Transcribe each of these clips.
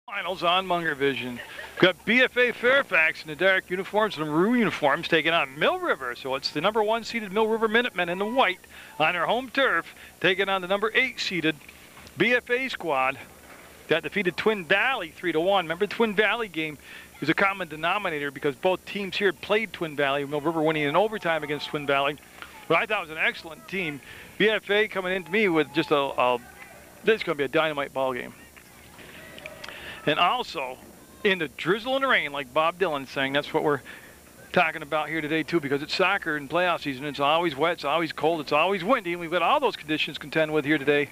Finals on Munger Vision. Got BFA Fairfax in the dark uniforms and maroon uniforms taking on Mill River. So it's the number 1 seeded Mill River Minutemen in the white on their home turf, taking on the number 8 seeded BFA squad that defeated Twin Valley 3-1. Remember, the Twin Valley game is a common denominator because both teams here played Twin Valley. Mill River winning in overtime against Twin Valley. But I thought it was an excellent team. BFA coming into me with just this is going to be a dynamite ball game. And also, in the drizzle and the rain, like Bob Dylan's saying, that's what we're talking about here today, too, because it's soccer and playoff season. It's always wet, it's always cold, it's always windy, and we've got all those conditions to contend with here today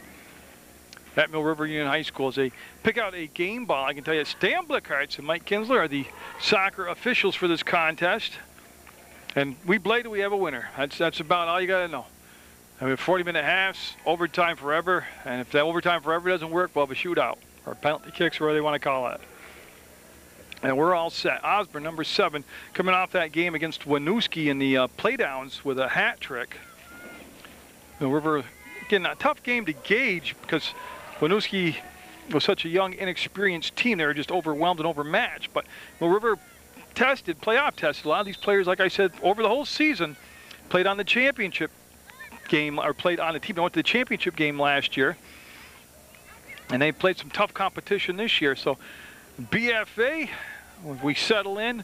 at Mill River Union High School. As they pick out a game ball, I can tell you Stan Blickhartz and Mike Kinsler are the soccer officials for this contest. And we bladed, we have a winner. That's about all you got to know. I mean, 40-minute halves, overtime forever, and if that overtime forever doesn't work, we'll have a shootout. Or penalty kicks, or whatever they want to call it. And we're all set. Osborne, number 7, coming off that game against Winooski in the playdowns with a hat trick. The River, again, a tough game to gauge because Winooski was such a young, inexperienced team. They were just overwhelmed and overmatched. But the River playoff tested a lot of these players, like I said, over the whole season, played on the championship game, or played on the team that went to the championship game last year. And they played some tough competition this year. So BFA, we settle in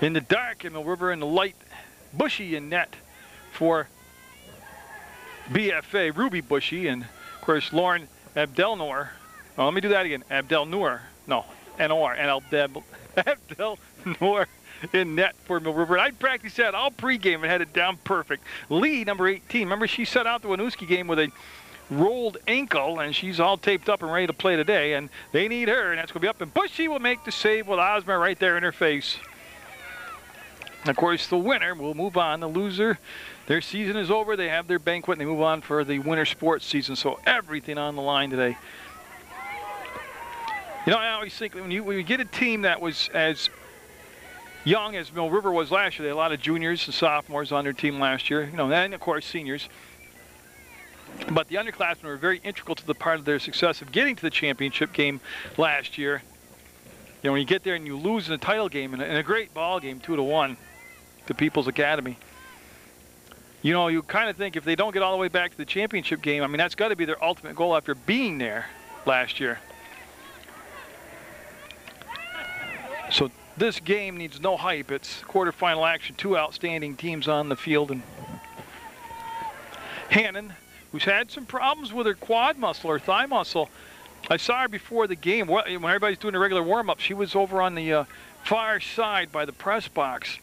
the dark in Mill River, in the light, bushy in net for BFA, Ruby Bushy, and of course Lauren Abdelnour. Oh, let me do that again. Abdelnour. No, N-O-R. And Abdelnour in net for Mill River. And I practiced that all pregame and had it down perfect. Lee, number 18. Remember, she set out the Winooski game with a rolled ankle, and she's all taped up and ready to play today, and they need her, and that's going to be up, and Bushy will make the save with Osmer right there in her face. And of course, the winner will move on. The loser, their season is over. They have their banquet, and they move on for the winter sports season, so everything on the line today. You know, I always think when you get a team that was as young as Mill River was last year, they had a lot of juniors and sophomores on their team last year, you know, and of course seniors. But the underclassmen were very integral to the part of their success of getting to the championship game last year. You know, when you get there and you lose in a title game, in a great ball game, 2-1 to People's Academy, you know, you kind of think if they don't get all the way back to the championship game, I mean, that's got to be their ultimate goal after being there last year. So this game needs no hype. It's quarterfinal action, 2 outstanding teams on the field. And Hannon, who's had some problems with her quad muscle or thigh muscle. I saw her before the game. When everybody's doing a regular warm-up, she was over on the far side by the press box,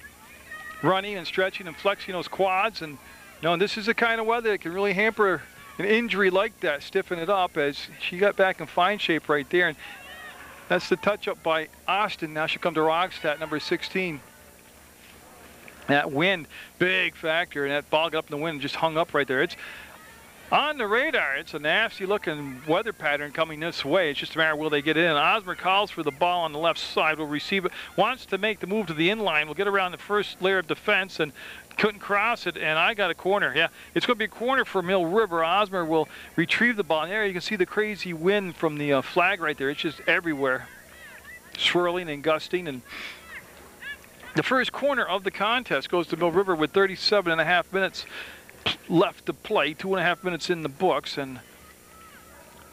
running and stretching and flexing those quads. And you know, this is the kind of weather that can really hamper an injury like that, stiffen it up, as she got back in fine shape right there. And that's the touch-up by Austin. Now she'll come to Rogstad, number 16. That wind, big factor, and that ball got up in the wind and just hung up right there. It's on the radar. It's a nasty-looking weather pattern coming this way. It's just a matter of will they get it in. Osmer calls for the ball on the left side. Will receive it. Wants to make the move to the inline. Will get around the first layer of defense and couldn't cross it. And I got a corner. Yeah, it's going to be a corner for Mill River. Osmer will retrieve the ball. And there you can see the crazy wind from the flag right there. It's just everywhere, swirling and gusting. And the first corner of the contest goes to Mill River with 37.5 minutes left to play, 2.5 minutes in the books, and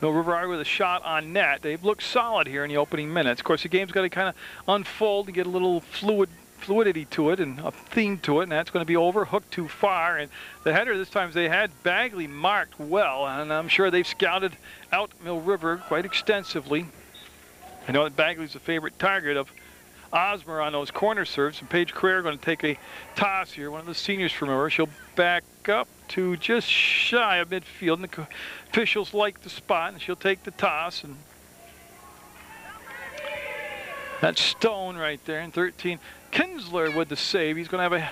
Mill River are with a shot on net. They've looked solid here in the opening minutes. Of course, the game's got to kind of unfold and get a little fluidity to it and a theme to it, and that's going to be over. Hooked too far, and the header this time they had Bagley marked well, and I'm sure they've scouted out Mill River quite extensively. I know that Bagley's a favorite target of Osmer on those corner serves, and Paige Carrere going to take a toss here. One of the seniors from her. She'll back up to just shy of midfield, and the officials like the spot, and she'll take the toss. And that's Stone right there in 13. Kinsler with the save. He's going to have a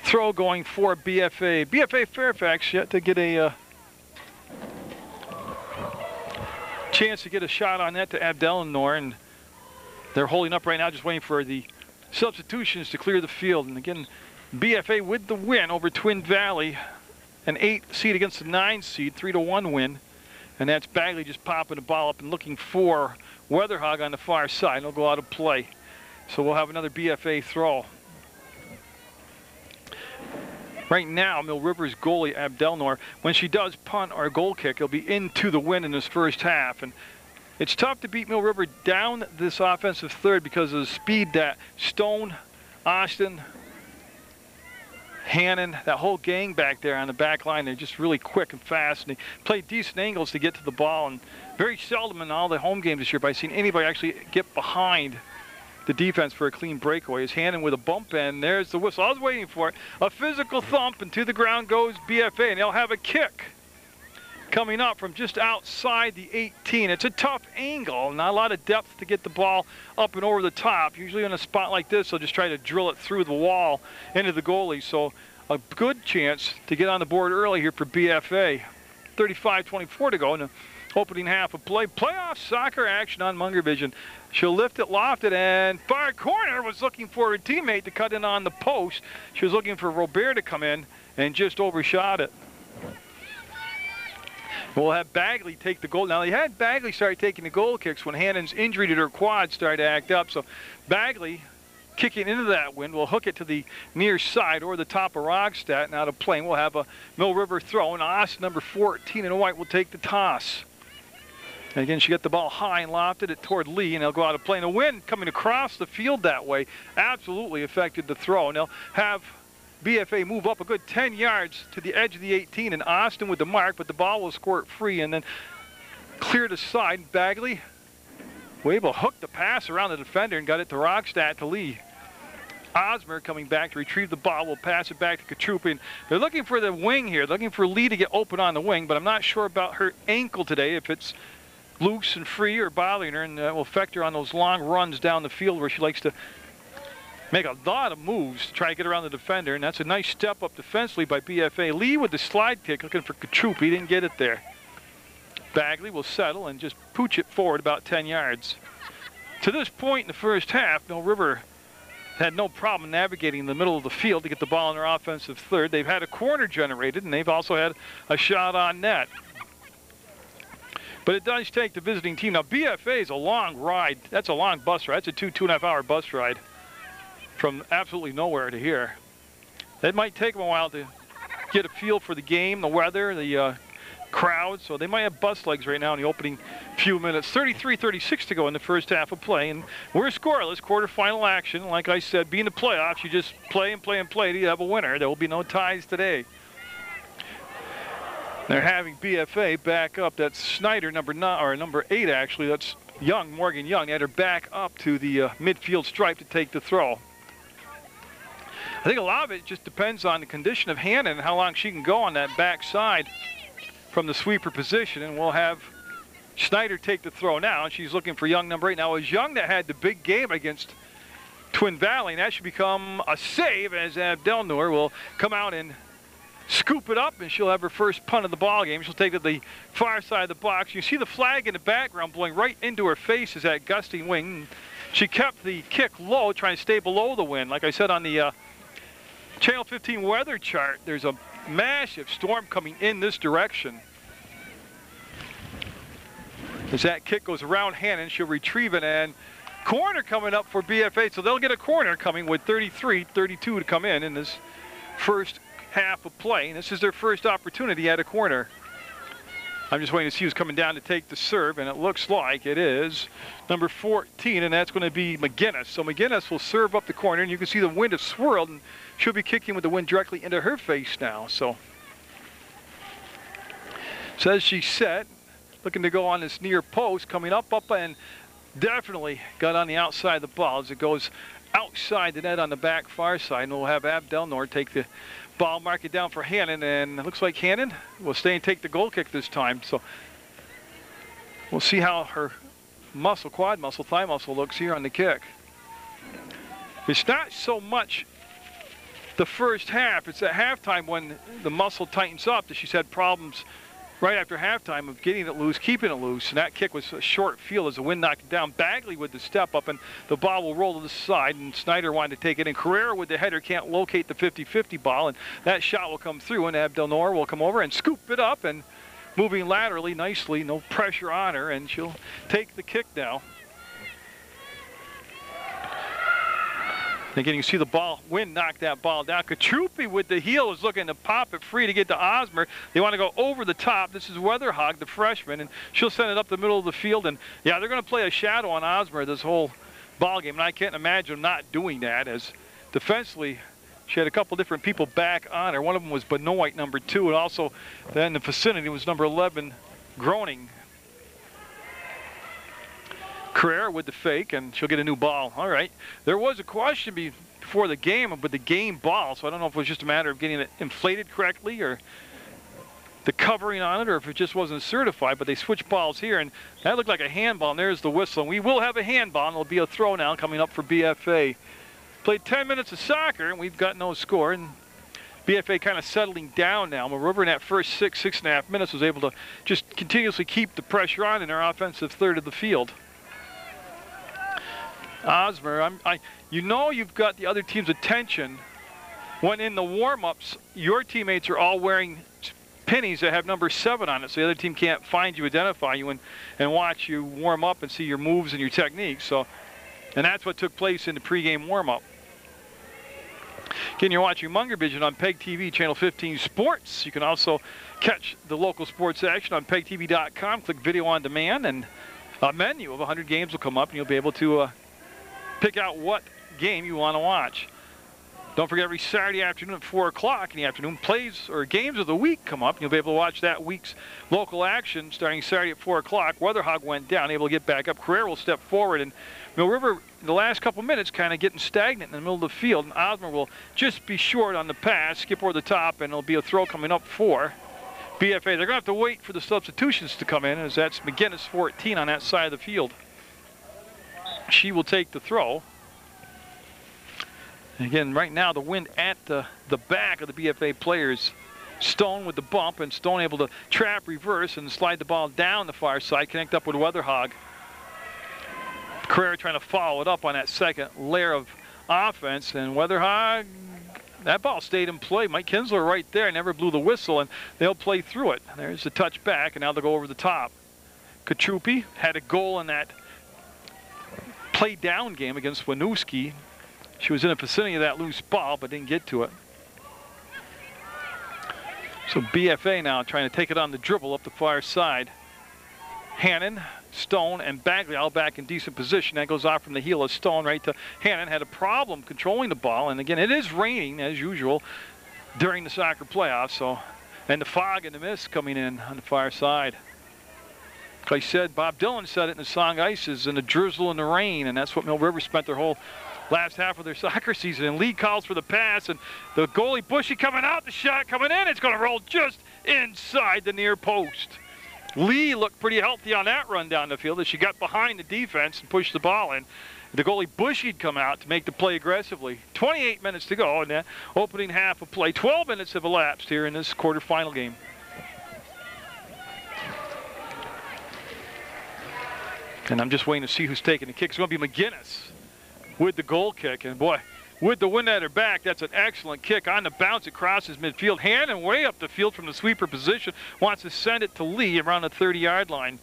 throw going for BFA. BFA Fairfax yet to get a chance to get a shot on that to Abdelnour, and they're holding up right now, just waiting for the substitutions to clear the field. And again, BFA with the win over Twin Valley, an 8 seed against a 9 seed, 3-1 win. And that's Bagley just popping the ball up and looking for Weatherhog on the far side. He'll go out of play. So we'll have another BFA throw. Right now, Mill River's goalie, Abdelnour, when she does punt or goal kick, it'll be into the wind in this first half. And it's tough to beat Mill River down this offensive third because of the speed that Stone, Austin, Hannon, that whole gang back there on the back line, they're just really quick and fast. And they play decent angles to get to the ball. And very seldom in all the home games this year have I seen anybody actually get behind the defense for a clean breakaway. Is Hannon with a bump, and there's the whistle. I was waiting for it. A physical thump, and to the ground goes BFA, and they'll have a kick coming up from just outside the 18. It's a tough angle, not a lot of depth to get the ball up and over the top. Usually in a spot like this, they'll just try to drill it through the wall into the goalie. So a good chance to get on the board early here for BFA. 35-24 to go in the opening half of play. Playoff soccer action on Munger Vision. She'll lift it, loft it, and far corner. Was looking for her teammate to cut in on the post. She was looking for Robert to come in and just overshot it. We'll have Bagley take the goal. Now, they had Bagley start taking the goal kicks when Hannon's injury to her quad started to act up. So Bagley kicking into that wind will hook it to the near side or the top of Rogstad and out of play. We'll have a Mill River throw, and Austin, number 14 in white, will take the toss. And again, she got the ball high and lofted it toward Lee, and they'll go out of play. And the wind coming across the field that way absolutely affected the throw. And they'll have BFA move up a good 10 yards to the edge of the 18, and Austin with the mark, but the ball will squirt free and then cleared aside. Bagley was able to hook the pass around the defender and got it to Rogstad to Lee. Osmer coming back to retrieve the ball. Will pass it back to Katrupian. They're looking for the wing here, looking for Lee to get open on the wing, but I'm not sure about her ankle today, if it's loose and free or bothering her, and that will affect her on those long runs down the field where she likes to make a lot of moves to try to get around the defender, and that's a nice step up defensively by BFA. Lee with the slide kick looking for Katrup. He didn't get it there. Bagley will settle and just pooch it forward about 10 yards. To this point in the first half, Mill River had no problem navigating the middle of the field to get the ball in their offensive third. They've had a corner generated, and they've also had a shot on net. But it does take the visiting team. Now, BFA is a long ride. That's a long bus ride. That's a 2.5 hour bus ride from absolutely nowhere to here. It might take them a while to get a feel for the game, the weather, the crowd. So they might have bus legs right now in the opening few minutes. 33-36 to go in the first half of play. And we're scoreless, quarterfinal action. Like I said, being the playoffs, you just play and play and play till you have a winner. There will be no ties today. They're having BFA back up. That's Snyder, number 8 actually. That's Young, Morgan Young. They had her back up to the midfield stripe to take the throw. I think a lot of it just depends on the condition of Hannon and how long she can go on that back side from the sweeper position. And we'll have Snyder take the throw now. And she's looking for Young, number 8. Now, it was Young that had the big game against Twin Valley, and that should become a save as Abdelnour will come out and scoop it up, and she'll have her first punt of the ball game. She'll take it to the far side of the box. You see the flag in the background blowing right into her face as that gusting wing. She kept the kick low, trying to stay below the wind. Like I said on the Channel 15 weather chart, there's a massive storm coming in this direction. As that kick goes around Hannon, she'll retrieve it, and corner coming up for BFA. So they'll get a corner coming with 33-32 to come in this first half of play. And this is their first opportunity at a corner. I'm just waiting to see who's coming down to take the serve, and it looks like it is number 14, and that's going to be McGinnis. So McGinnis will serve up the corner, and you can see the wind has swirled, and she'll be kicking with the wind directly into her face now. So as she's set, looking to go on this near post, coming up, and definitely got on the outside of the ball as it goes outside the net on the back far side, and we'll have Abdelnour take the ball, mark it down for Hannon, and it looks like Hannon will stay and take the goal kick this time. So we'll see how her muscle, quad muscle, thigh muscle looks here on the kick. It's not so much the first half. It's at halftime when the muscle tightens up that she's had problems right after halftime of getting it loose, keeping it loose. And that kick was a short field as the wind knocked it down. Bagley with the step up, and the ball will roll to the side, and Snyder wanted to take it in. Carrera with the header can't locate the 50-50 ball, and that shot will come through, and Abdelnour will come over and scoop it up and moving laterally nicely, no pressure on her, and she'll take the kick now. Again, you can see the ball, wind knocked that ball down. Katrupi with the heel is looking to pop it free to get to Osmer. They want to go over the top. This is Weatherhog, the freshman, and she'll send it up the middle of the field. And yeah, they're going to play a shadow on Osmer this whole ball game, and I can't imagine them not doing that, as defensively she had a couple different people back on her. One of them was Benoit, number 2, and also then in the vicinity was number 11, Groening. Carrera with the fake, and she'll get a new ball. All right. There was a question before the game about the game ball, so I don't know if it was just a matter of getting it inflated correctly or the covering on it, or if it just wasn't certified, but they switched balls here, and that looked like a handball, and there's the whistle. And we will have a handball, and it'll be a throw now coming up for BFA. Played 10 minutes of soccer, and we've got no score, and BFA kind of settling down now. River in that first 6.5 minutes was able to just continuously keep the pressure on in their offensive third of the field. Osmer, you know you've got the other team's attention when in the warm-ups your teammates are all wearing pennies that have number 7 on it, so the other team can't find you, identify you, and watch you warm up and see your moves and your techniques. So, and that's what took place in the pregame warm-up. Again, you're watching Munger Vision on PEGTV, Channel 15 Sports. You can also catch the local sports action on PEGTV.com. Click Video on Demand, and a menu of 100 games will come up, and you'll be able to pick out what game you want to watch. Don't forget, every Saturday afternoon at 4 o'clock in the afternoon, plays or games of the week come up. You'll be able to watch that week's local action starting Saturday at 4 o'clock. Weatherhog went down, able to get back up. Carrera will step forward, and Mill River, the last couple minutes, kind of getting stagnant in the middle of the field. And Osmer will just be short on the pass, skip over the top, and it'll be a throw coming up for BFA. They're going to have to wait for the substitutions to come in, as that's McGinnis, 14, on that side of the field. She will take the throw. Again, right now the wind at the back of the BFA players. Stone with the bump, and Stone able to trap, reverse, and slide the ball down the far side, connect up with Weatherhog. Carrera trying to follow it up on that second layer of offense, and Weatherhog, that ball stayed in play. Mike Kinsler right there, never blew the whistle, and they'll play through it. There's the touch back, and now they'll go over the top. Katrupi had a goal in that play down game against Winooski. She was in the vicinity of that loose ball, but didn't get to it. So BFA now trying to take it on the dribble up the far side. Hannon, Stone, and Bagley all back in decent position. That goes off from the heel of Stone right to Hannon. Had a problem controlling the ball, and again, it is raining as usual during the soccer playoffs. So, and the fog and the mist coming in on the far side. Like I said, Bob Dylan said it in the song Ices, in the drizzle and the rain, and that's what Mill River spent their whole last half of their soccer season. And Lee calls for the pass, and the goalie Bushy coming out, the shot coming in. It's going to roll just inside the near post. Lee looked pretty healthy on that run down the field as she got behind the defense and pushed the ball in. The goalie Bushy'd come out to make the play aggressively. 28 minutes to go in that opening half of play. 12 minutes have elapsed here in this quarterfinal game. And I'm just waiting to see who's taking the kick. It's going to be McGinnis with the goal kick. And boy, with the wind at her back, that's an excellent kick. On the bounce, it crosses midfield. Hannon way up the field from the sweeper position. Wants to send it to Lee around the 30-yard line.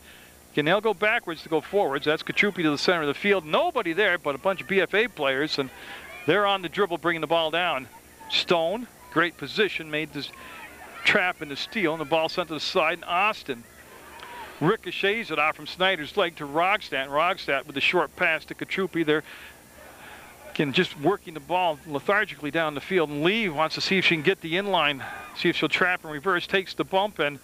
Again, they'll go backwards to go forwards. That's Katrupi to the center of the field. Nobody there but a bunch of BFA players. And they're on the dribble bringing the ball down. Stone, great position, made this trap into steal. And the ball sent to the side. And Austin ricochets it off from Snyder's leg to Rogstad. Rogstad with the short pass to Katrupi. They're again just working the ball lethargically down the field. And Lee wants to see if she can get the inline, see if she'll trap and reverse. Takes the bump and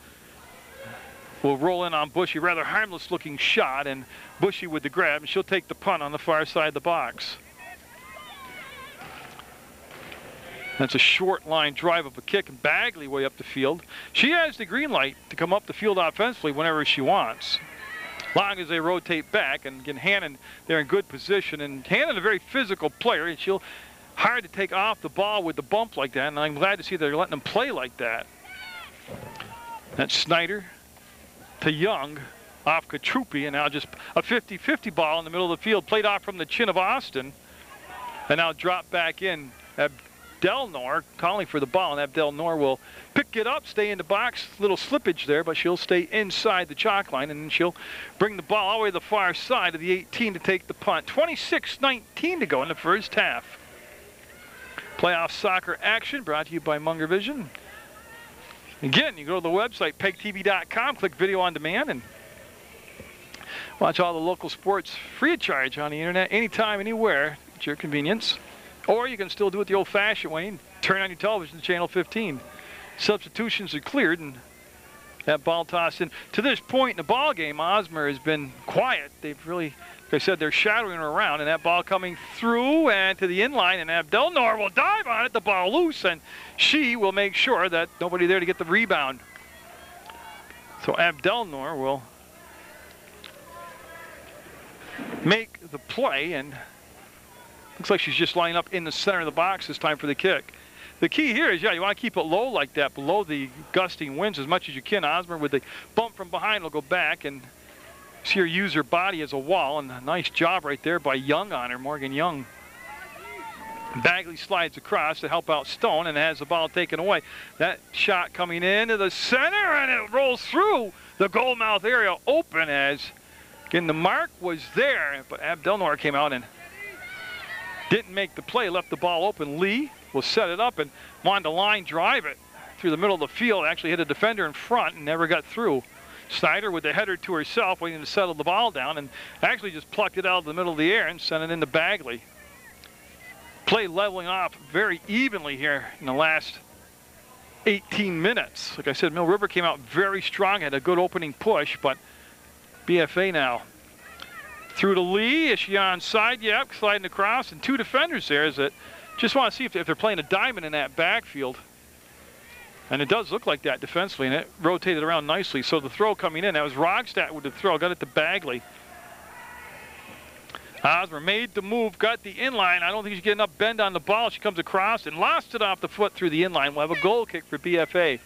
will roll in on Bushy. Rather harmless looking shot, and Bushy with the grab, and she'll take the punt on the far side of the box. That's a short line drive of a kick, and Bagley way up the field. She has the green light to come up the field offensively whenever she wants, long as they rotate back. And again, Hannon, they're in good position. And Hannon, a very physical player, and she'll hard to take off the ball with the bump like that. And I'm glad to see they're letting them play like that. That's Snyder to Young off Katrupi, and now just a 50-50 ball in the middle of the field, played off from the chin of Austin, and now dropped back in. Abdelnour calling for the ball, and Abdelnour will pick it up, stay in the box. Little slippage there, but she'll stay inside the chalk line, and then she'll bring the ball all the way to the far side of the 18 to take the punt. 26-19 to go in the first half. Playoff soccer action brought to you by Munger Vision. Again, you go to the website, PEGTV.com, click video on demand, and watch all the local sports free of charge on the internet, anytime, anywhere, at your convenience. Or you can still do it the old-fashioned way and turn on your television to channel 15. Substitutions are cleared, and that ball tossed in. To this point in the ball game, Osmer has been quiet. They've really, like I said, they're shadowing her around, and that ball coming through and to the inline, and Abdelnour will dive on it, the ball loose, and she will make sure that nobody there to get the rebound. So Abdelnour will make the play, and looks like she's just lining up in the center of the box this time for the kick. The key here is, you want to keep it low like that, below the gusting winds as much as you can. Osmer with the bump from behind will go back, and see her use her body as a wall, and a nice job right there by Young on her, Morgan Young. Bagley slides across to help out Stone and has the ball taken away. That shot coming into the center, and it rolls through the goal mouth area open as, again, the mark was there, but Abdelnour came out and didn't make the play, left the ball open. Lee will set it up and wanted to line drive it through the middle of the field. Actually hit a defender in front and never got through. Snyder with the header to herself, waiting to settle the ball down, and actually just plucked it out of the middle of the air and sent it into Bagley. Play leveling off very evenly here in the last 18 minutes. Like I said, Mill River came out very strong, had a good opening push, but BFA now. Through to Lee, is she onside? Yep, sliding across, and two defenders there. Is it? Just want to see if they're playing a diamond in that backfield. And it does look like that defensively, and it rotated around nicely. So the throw coming in, that was Rogstad with the throw, got it to Bagley. Osmer made the move, got the inline. I don't think she's getting enough bend on the ball. She comes across and lost it off the foot through the inline. We'll have a goal kick for BFA.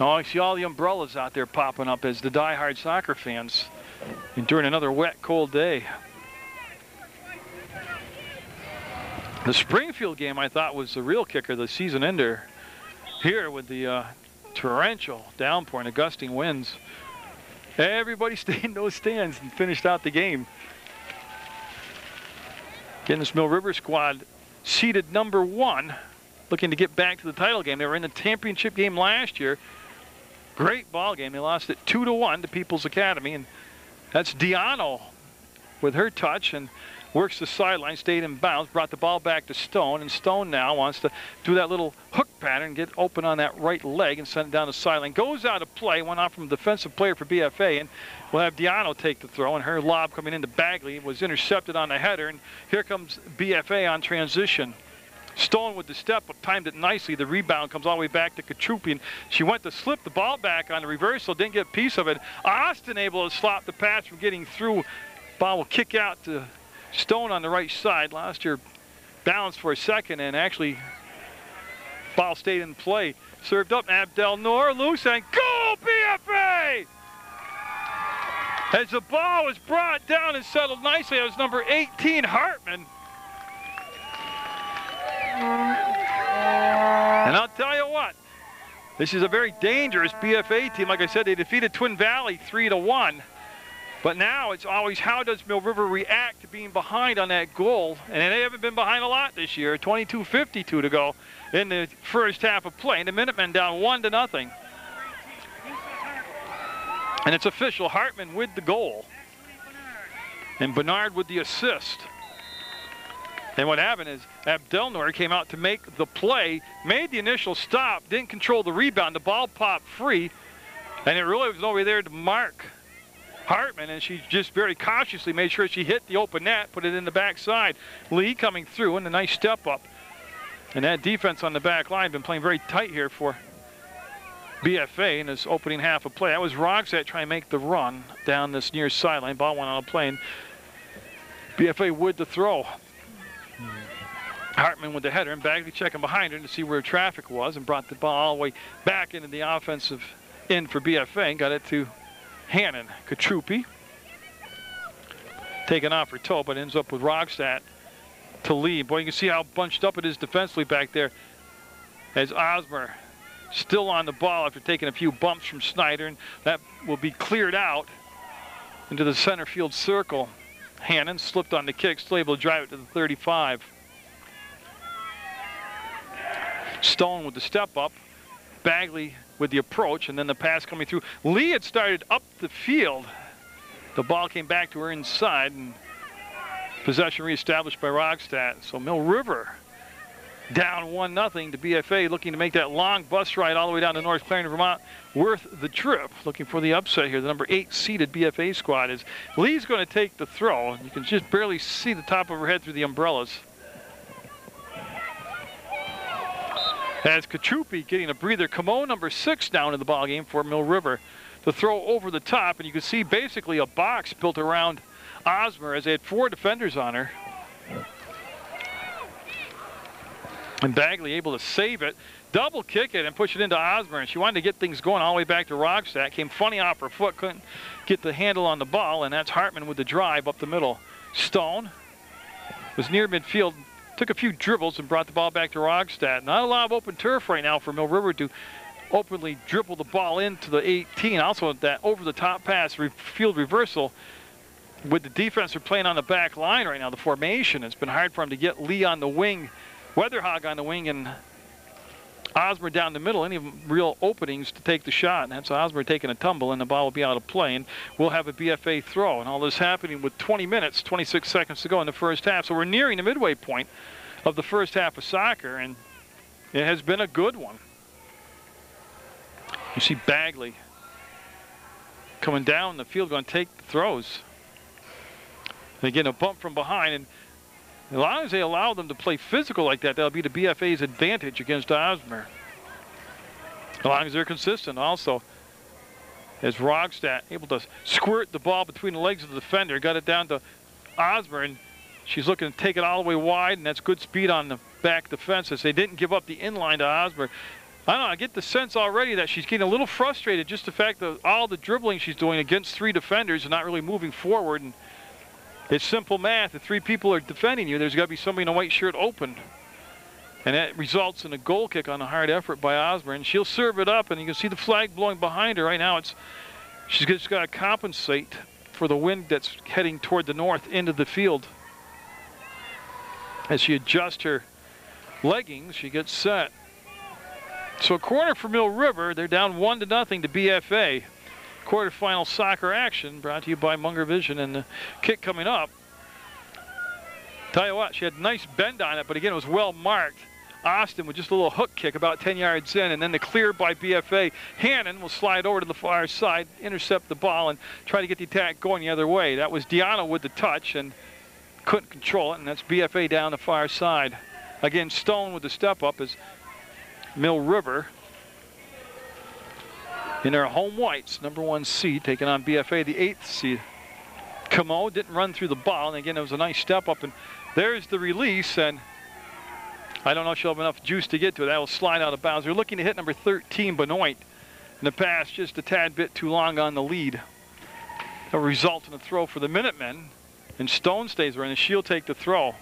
Oh, I see all the umbrellas out there popping up as the die-hard soccer fans enduring another wet, cold day. The Springfield game, I thought, was the real kicker, the season ender. Here with the torrential downpour and the gusting winds, everybody stayed in those stands and finished out the game. Again, this Mill River squad seeded number 1, looking to get back to the title game. They were in the championship game last year. Great ball game. They lost it 2-1 to People's Academy, and that's Diano with her touch and works the sideline, stayed in bounds, brought the ball back to Stone, and Stone now wants to do that little hook pattern, get open on that right leg and send it down the sideline. Goes out of play, went off from a defensive player for BFA, and we'll have Diano take the throw, and her lob coming into Bagley was intercepted on the header, and here comes BFA on transition. Stone with the step up, timed it nicely. The rebound comes all the way back to Katrupi, and she went to slip the ball back on the reversal, didn't get a piece of it. Austin able to stop the pass from getting through. Ball will kick out to Stone on the right side. Lost her balance for a second, and actually ball stayed in play. Served up, Abdelnour loose, and goal BFA! As the ball was brought down and settled nicely, it was number 18, Hartman. And I'll tell you what, this is a very dangerous BFA team. Like I said, they defeated Twin Valley 3-1. But now it's always, how does Mill River react to being behind on that goal? And they haven't been behind a lot this year. 22:52 to go in the first half of play. And the Minutemen down 1-0. And it's official, Hartman with the goal. And Bernard with the assist. And what happened is Abdelnour came out to make the play, made the initial stop, didn't control the rebound. The ball popped free, and it really was nobody there to mark Hartman, and she just very cautiously made sure she hit the open net, put it in the backside. Lee coming through, and a nice step up. And that defense on the back line been playing very tight here for BFA in this opening half of play. That was Roxette trying to make the run down this near sideline. Ball went on a plane. BFA with the throw. Hartman with the header, and Bagley checking behind her to see where traffic was, and brought the ball all the way back into the offensive end for BFA and got it to Hannon. Katrupi taken off her toe, but ends up with Rogstad to Lee. Boy, you can see how bunched up it is defensively back there as Osmer still on the ball after taking a few bumps from Snyder, and that will be cleared out into the center field circle. Hannon slipped on the kick, still able to drive it to the 35. Stone with the step up, Bagley with the approach, and then the pass coming through. Lee had started up the field. The ball came back to her inside, and possession reestablished by Rogstad. So Mill River down 1-0 to BFA, looking to make that long bus ride all the way down to North Clarendon, Vermont, worth the trip. Looking for the upset here. The number 8 seeded BFA squad is Lee's going to take the throw. You can just barely see the top of her head through the umbrellas. As Kachupi getting a breather. Camo, number 6, down in the ballgame for Mill River. The throw over the top, and you can see basically a box built around Osmer as they had 4 defenders on her. And Bagley able to save it, double kick it, and push it into Osmer. And she wanted to get things going all the way back to Rogstad. Came funny off her foot, couldn't get the handle on the ball, and that's Hartman with the drive up the middle. Stone was near midfield, took a few dribbles and brought the ball back to Rogstad. Not a lot of open turf right now for Mill River to openly dribble the ball into the 18. Also that over-the-top pass, field reversal. With the defense, they're playing on the back line right now, the formation. It's been hard for him to get Lee on the wing, Weatherhog on the wing, and Osmer down the middle. Any real openings to take the shot. And that's Osmer taking a tumble, and the ball will be out of play. And we'll have a BFA throw. And all this happening with 20 minutes, 26 seconds to go in the first half. So we're nearing the midway point of the first half of soccer, and it has been a good one. You see Bagley coming down the field, going to take the throws. They get a bump from behind, and as long as they allow them to play physical like that, that'll be the BFA's advantage against Osmer. As long as they're consistent also. As Rogstad able to squirt the ball between the legs of the defender, got it down to Osmer, and she's looking to take it all the way wide, and that's good speed on the back defense as they didn't give up the inline to Osmer. I don't know, I get the sense already that she's getting a little frustrated, just the fact that all the dribbling she's doing against 3 defenders and not really moving forward. And it's simple math. If 3 people are defending you, there's got to be somebody in a white shirt open. And that results in a goal kick on a hard effort by Osmer. And she'll serve it up, and you can see the flag blowing behind her right now. She's just got to compensate for the wind that's heading toward the north into the field. As she adjusts her leggings, she gets set. So a corner for Mill River. They're down 1-0 to BFA. Quarterfinal soccer action brought to you by Munger Vision, and the kick coming up. Tell you what, she had a nice bend on it, but again, it was well marked. Austin with just a little hook kick about 10 yards in, and then the clear by BFA. Hannon will slide over to the far side, intercept the ball, and try to get the attack going the other way. That was Diana with the touch, and couldn't control it, and that's BFA down the far side. Again, Stone with the step up as Mill River in their home whites, number 1 seed, taking on BFA, the 8th seed. Camo didn't run through the ball, and again, it was a nice step up, and there's the release, and I don't know if she'll have enough juice to get to it. That will slide out of bounds. They're looking to hit number 13, Benoit, and the pass just a tad bit too long on the lead. That'll result in a throw for the Minutemen, and Stone stays running. She'll take the throw.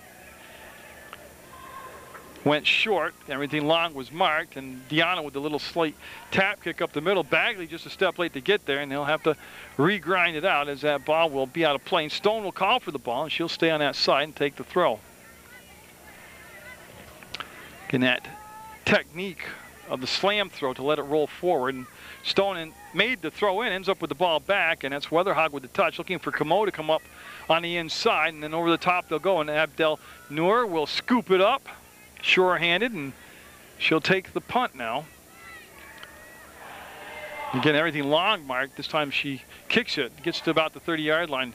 Went short, everything long was marked, and Diana with the little slight tap kick up the middle. Bagley just a step late to get there, and they'll have to re-grind it out as that ball will be out of play. And Stone will call for the ball, and she'll stay on that side and take the throw. In that technique of the slam throw to let it roll forward, and Stone made the throw in, ends up with the ball back, and that's Weatherhog with the touch, looking for Camo to come up on the inside, and then over the top they'll go, and Abdel Noor will scoop it up. Sure-handed, and she'll take the punt now. Again, everything long marked. This time she kicks it, gets to about the 30-yard line.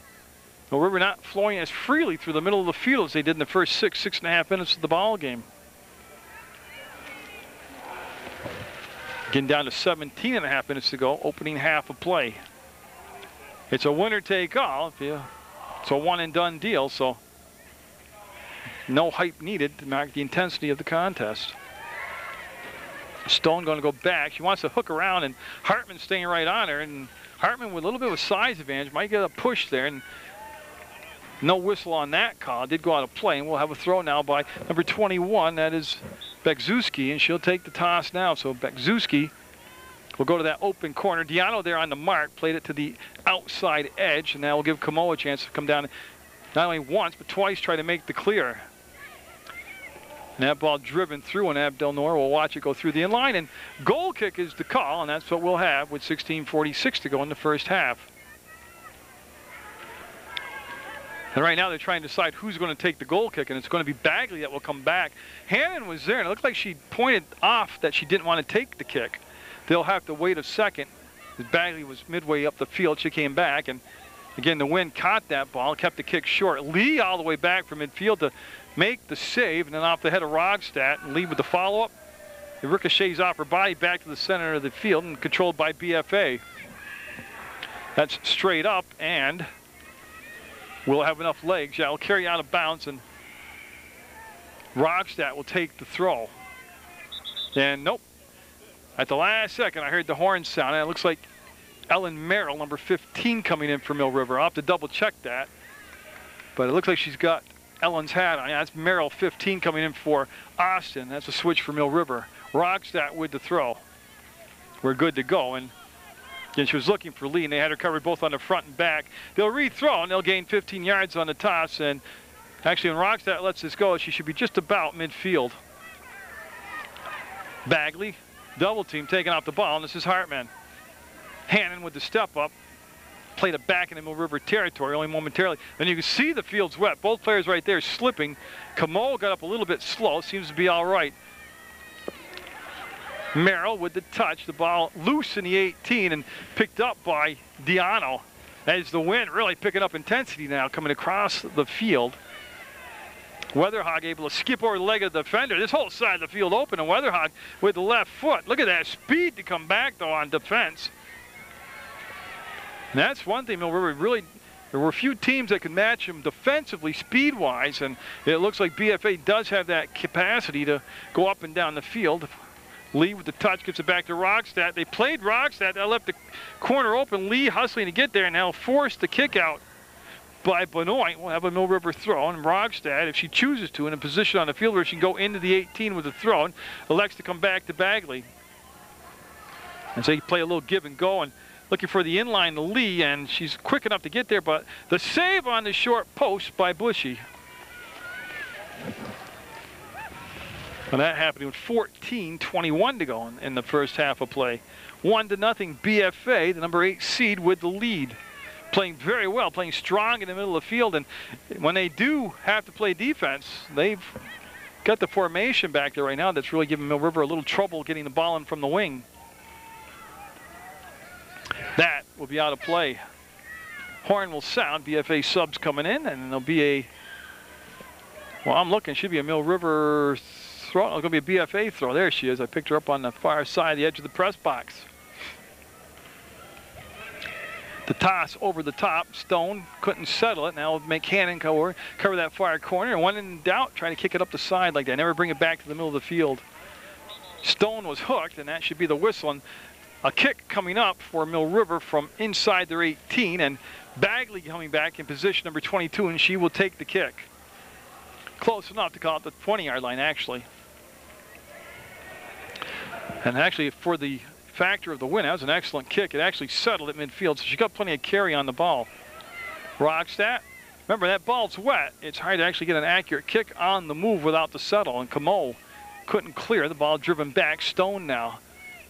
But we're not flowing as freely through the middle of the field as they did in the first 6.5 minutes of the ball game. Getting down to 17.5 minutes to go, opening half of play. It's a winner-take-all. It's a one-and-done deal, so no hype needed to mark the intensity of the contest. Stone going to go back. She wants to hook around, and Hartman staying right on her. And Hartman with a little bit of a size advantage might get a push there. And No whistle on that call. It did go out of play, and we'll have a throw now by number 21. That is Bekzuski, and she'll take the toss now. So Bekzuski will go to that open corner. Diano there on the mark, played it to the outside edge, and now we'll give Camo a chance to come down not only once, but twice, try to make the clear. And that ball driven through, and Abdel Noor will watch it go through the inline, and goal kick is the call, and that's what we'll have with 16:46 to go in the first half. And right now they're trying to decide who's going to take the goal kick, and it's going to be Bagley that will come back. Hannon was there, and it looked like she pointed off that she didn't want to take the kick. They'll have to wait a second. Bagley was midway up the field. She came back, and again, the wind caught that ball, kept the kick short. Lee all the way back from midfield to make the save, and then off the head of Rogstad, and Lee with the follow-up. It ricochets off her body back to the center of the field and controlled by BFA. That's straight up, and we'll have enough legs. Yeah, it'll carry out of bounds, and Rogstad will take the throw. And nope. At the last second, I heard the horn sound, and it looks like Ellen Merrill, number 15, coming in for Mill River. I'll have to double-check that. But it looks like she's got Ellen's hat on. Yeah, that's Merrill, 15, coming in for Austin. That's a switch for Mill River. Rogstad with the throw. We're good to go. And again, she was looking for Lee, and they had her covered both on the front and back. They'll rethrow, and they'll gain 15 yards on the toss. And actually, when Rogstad lets this go, she should be just about midfield. Bagley, double team, taking off the ball, and this is Hartman. Hannon with the step up, played it back in the Mill River territory, only momentarily. Then you can see the field's wet. Both players right there slipping. Camo got up a little bit slow, seems to be all right. Merrill with the touch, the ball loose in the 18 and picked up by Diano. As the wind really picking up intensity now, coming across the field. Weatherhog able to skip over the leg of the defender. This whole side of the field open, and Weatherhog with the left foot. Look at that speed to come back, though, on defense. And that's one thing, Mill River really, there were a few teams that could match them defensively, speed-wise, and it looks like BFA does have that capacity to go up and down the field. Lee with the touch gives it back to Rogstad. They played Rogstad. That left the corner open. Lee hustling to get there, and now forced the kick out by Benoit. We'll have a Mill River throw, and Rogstad, if she chooses to, in a position on the field where she can go into the 18 with a throw, and elects to come back to Bagley. And so you play a little give and go, and looking for the inline to Lee, and she's quick enough to get there, but the save on the short post by Bushy. And that happened with 14:21 to go in the first half of play. 1-0 BFA, the number 8 seed, with the lead. Playing very well, playing strong in the middle of the field, and when they do have to play defense, they've got the formation back there right now that's really giving Mill River a little trouble getting the ball in from the wing. That will be out of play. Horn will sound. BFA subs coming in, and there'll be a, well, I'm looking, should be a Mill River throw. It's going to be a BFA throw. There she is. I picked her up on the far side, the edge of the press box. The toss over the top. Stone couldn't settle it. Now make Hannon cover that far corner. And when in doubt, trying to kick it up the side like that. Never bring it back to the middle of the field. Stone was hooked, and that should be the whistle. And a kick coming up for Mill River from inside their 18, and Bagley coming back in position number 22, and she will take the kick. Close enough to call it the 20-yard line, actually. And actually, for the factor of the win, that was an excellent kick. It actually settled at midfield, so she got plenty of carry on the ball. Rogstad, remember that ball's wet. It's hard to actually get an accurate kick on the move without the settle, and Camo couldn't clear. The ball driven back. Stone now.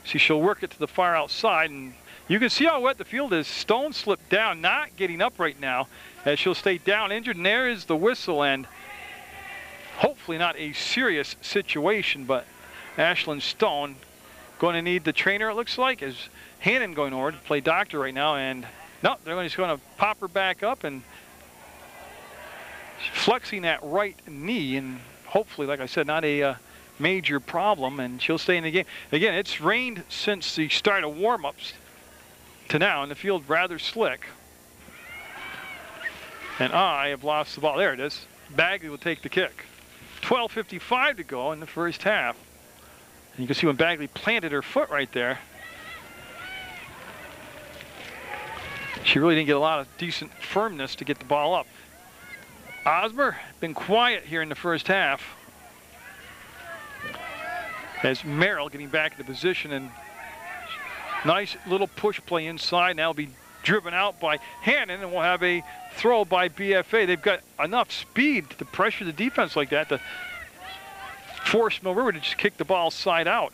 See, she'll work it to the far outside, and you can see how wet the field is. Stone slipped down, not getting up right now, as she'll stay down injured, and there is the whistle, and hopefully not a serious situation, but Ashlyn Stone going to need the trainer, it looks like, is Hannon going over to play doctor right now, and no, they're just going to pop her back up and flexing that right knee, and hopefully, like I said, not a major problem, and she'll stay in the game. Again, it's rained since the start of warm-ups to now, and the field rather slick. And I have lost the ball. There it is. Bagley will take the kick. 12:55 to go in the first half. And you can see when Bagley planted her foot right there, she really didn't get a lot of decent firmness to get the ball up. Osmer been quiet here in the first half. As Merrill getting back into position, and nice little push play inside. Now will be driven out by Hannon, and we'll have a throw by BFA. They've got enough speed to pressure the defense like that to force Mill River to just kick the ball side out.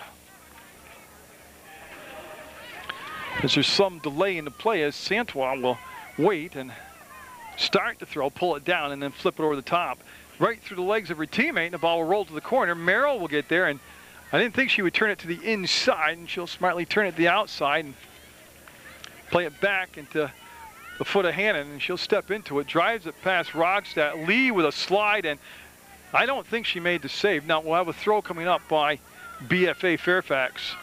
As there's some delay in the play, as Santois will wait and start to throw, pull it down, and then flip it over the top. Right through the legs of her teammate, and the ball will roll to the corner. Merrill will get there, and I didn't think she would turn it to the inside, and she'll smartly turn it to the outside and play it back into the foot of Hannon, and she'll step into it, drives it past Rogstad. Lee with a slide, and I don't think she made the save. Now we'll have a throw coming up by BFA Fairfax.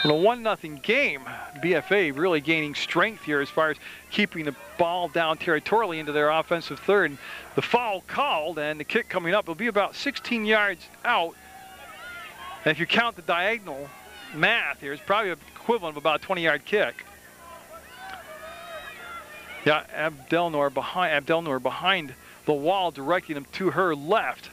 In a 1-0 game, BFA really gaining strength here as far as keeping the ball down territorially into their offensive third. And the foul called, and the kick coming up will be about 16 yards out. And if you count the diagonal math here, it's probably equivalent of about a 20-yard kick. Yeah, Abdelnour behind the wall, directing him to her left.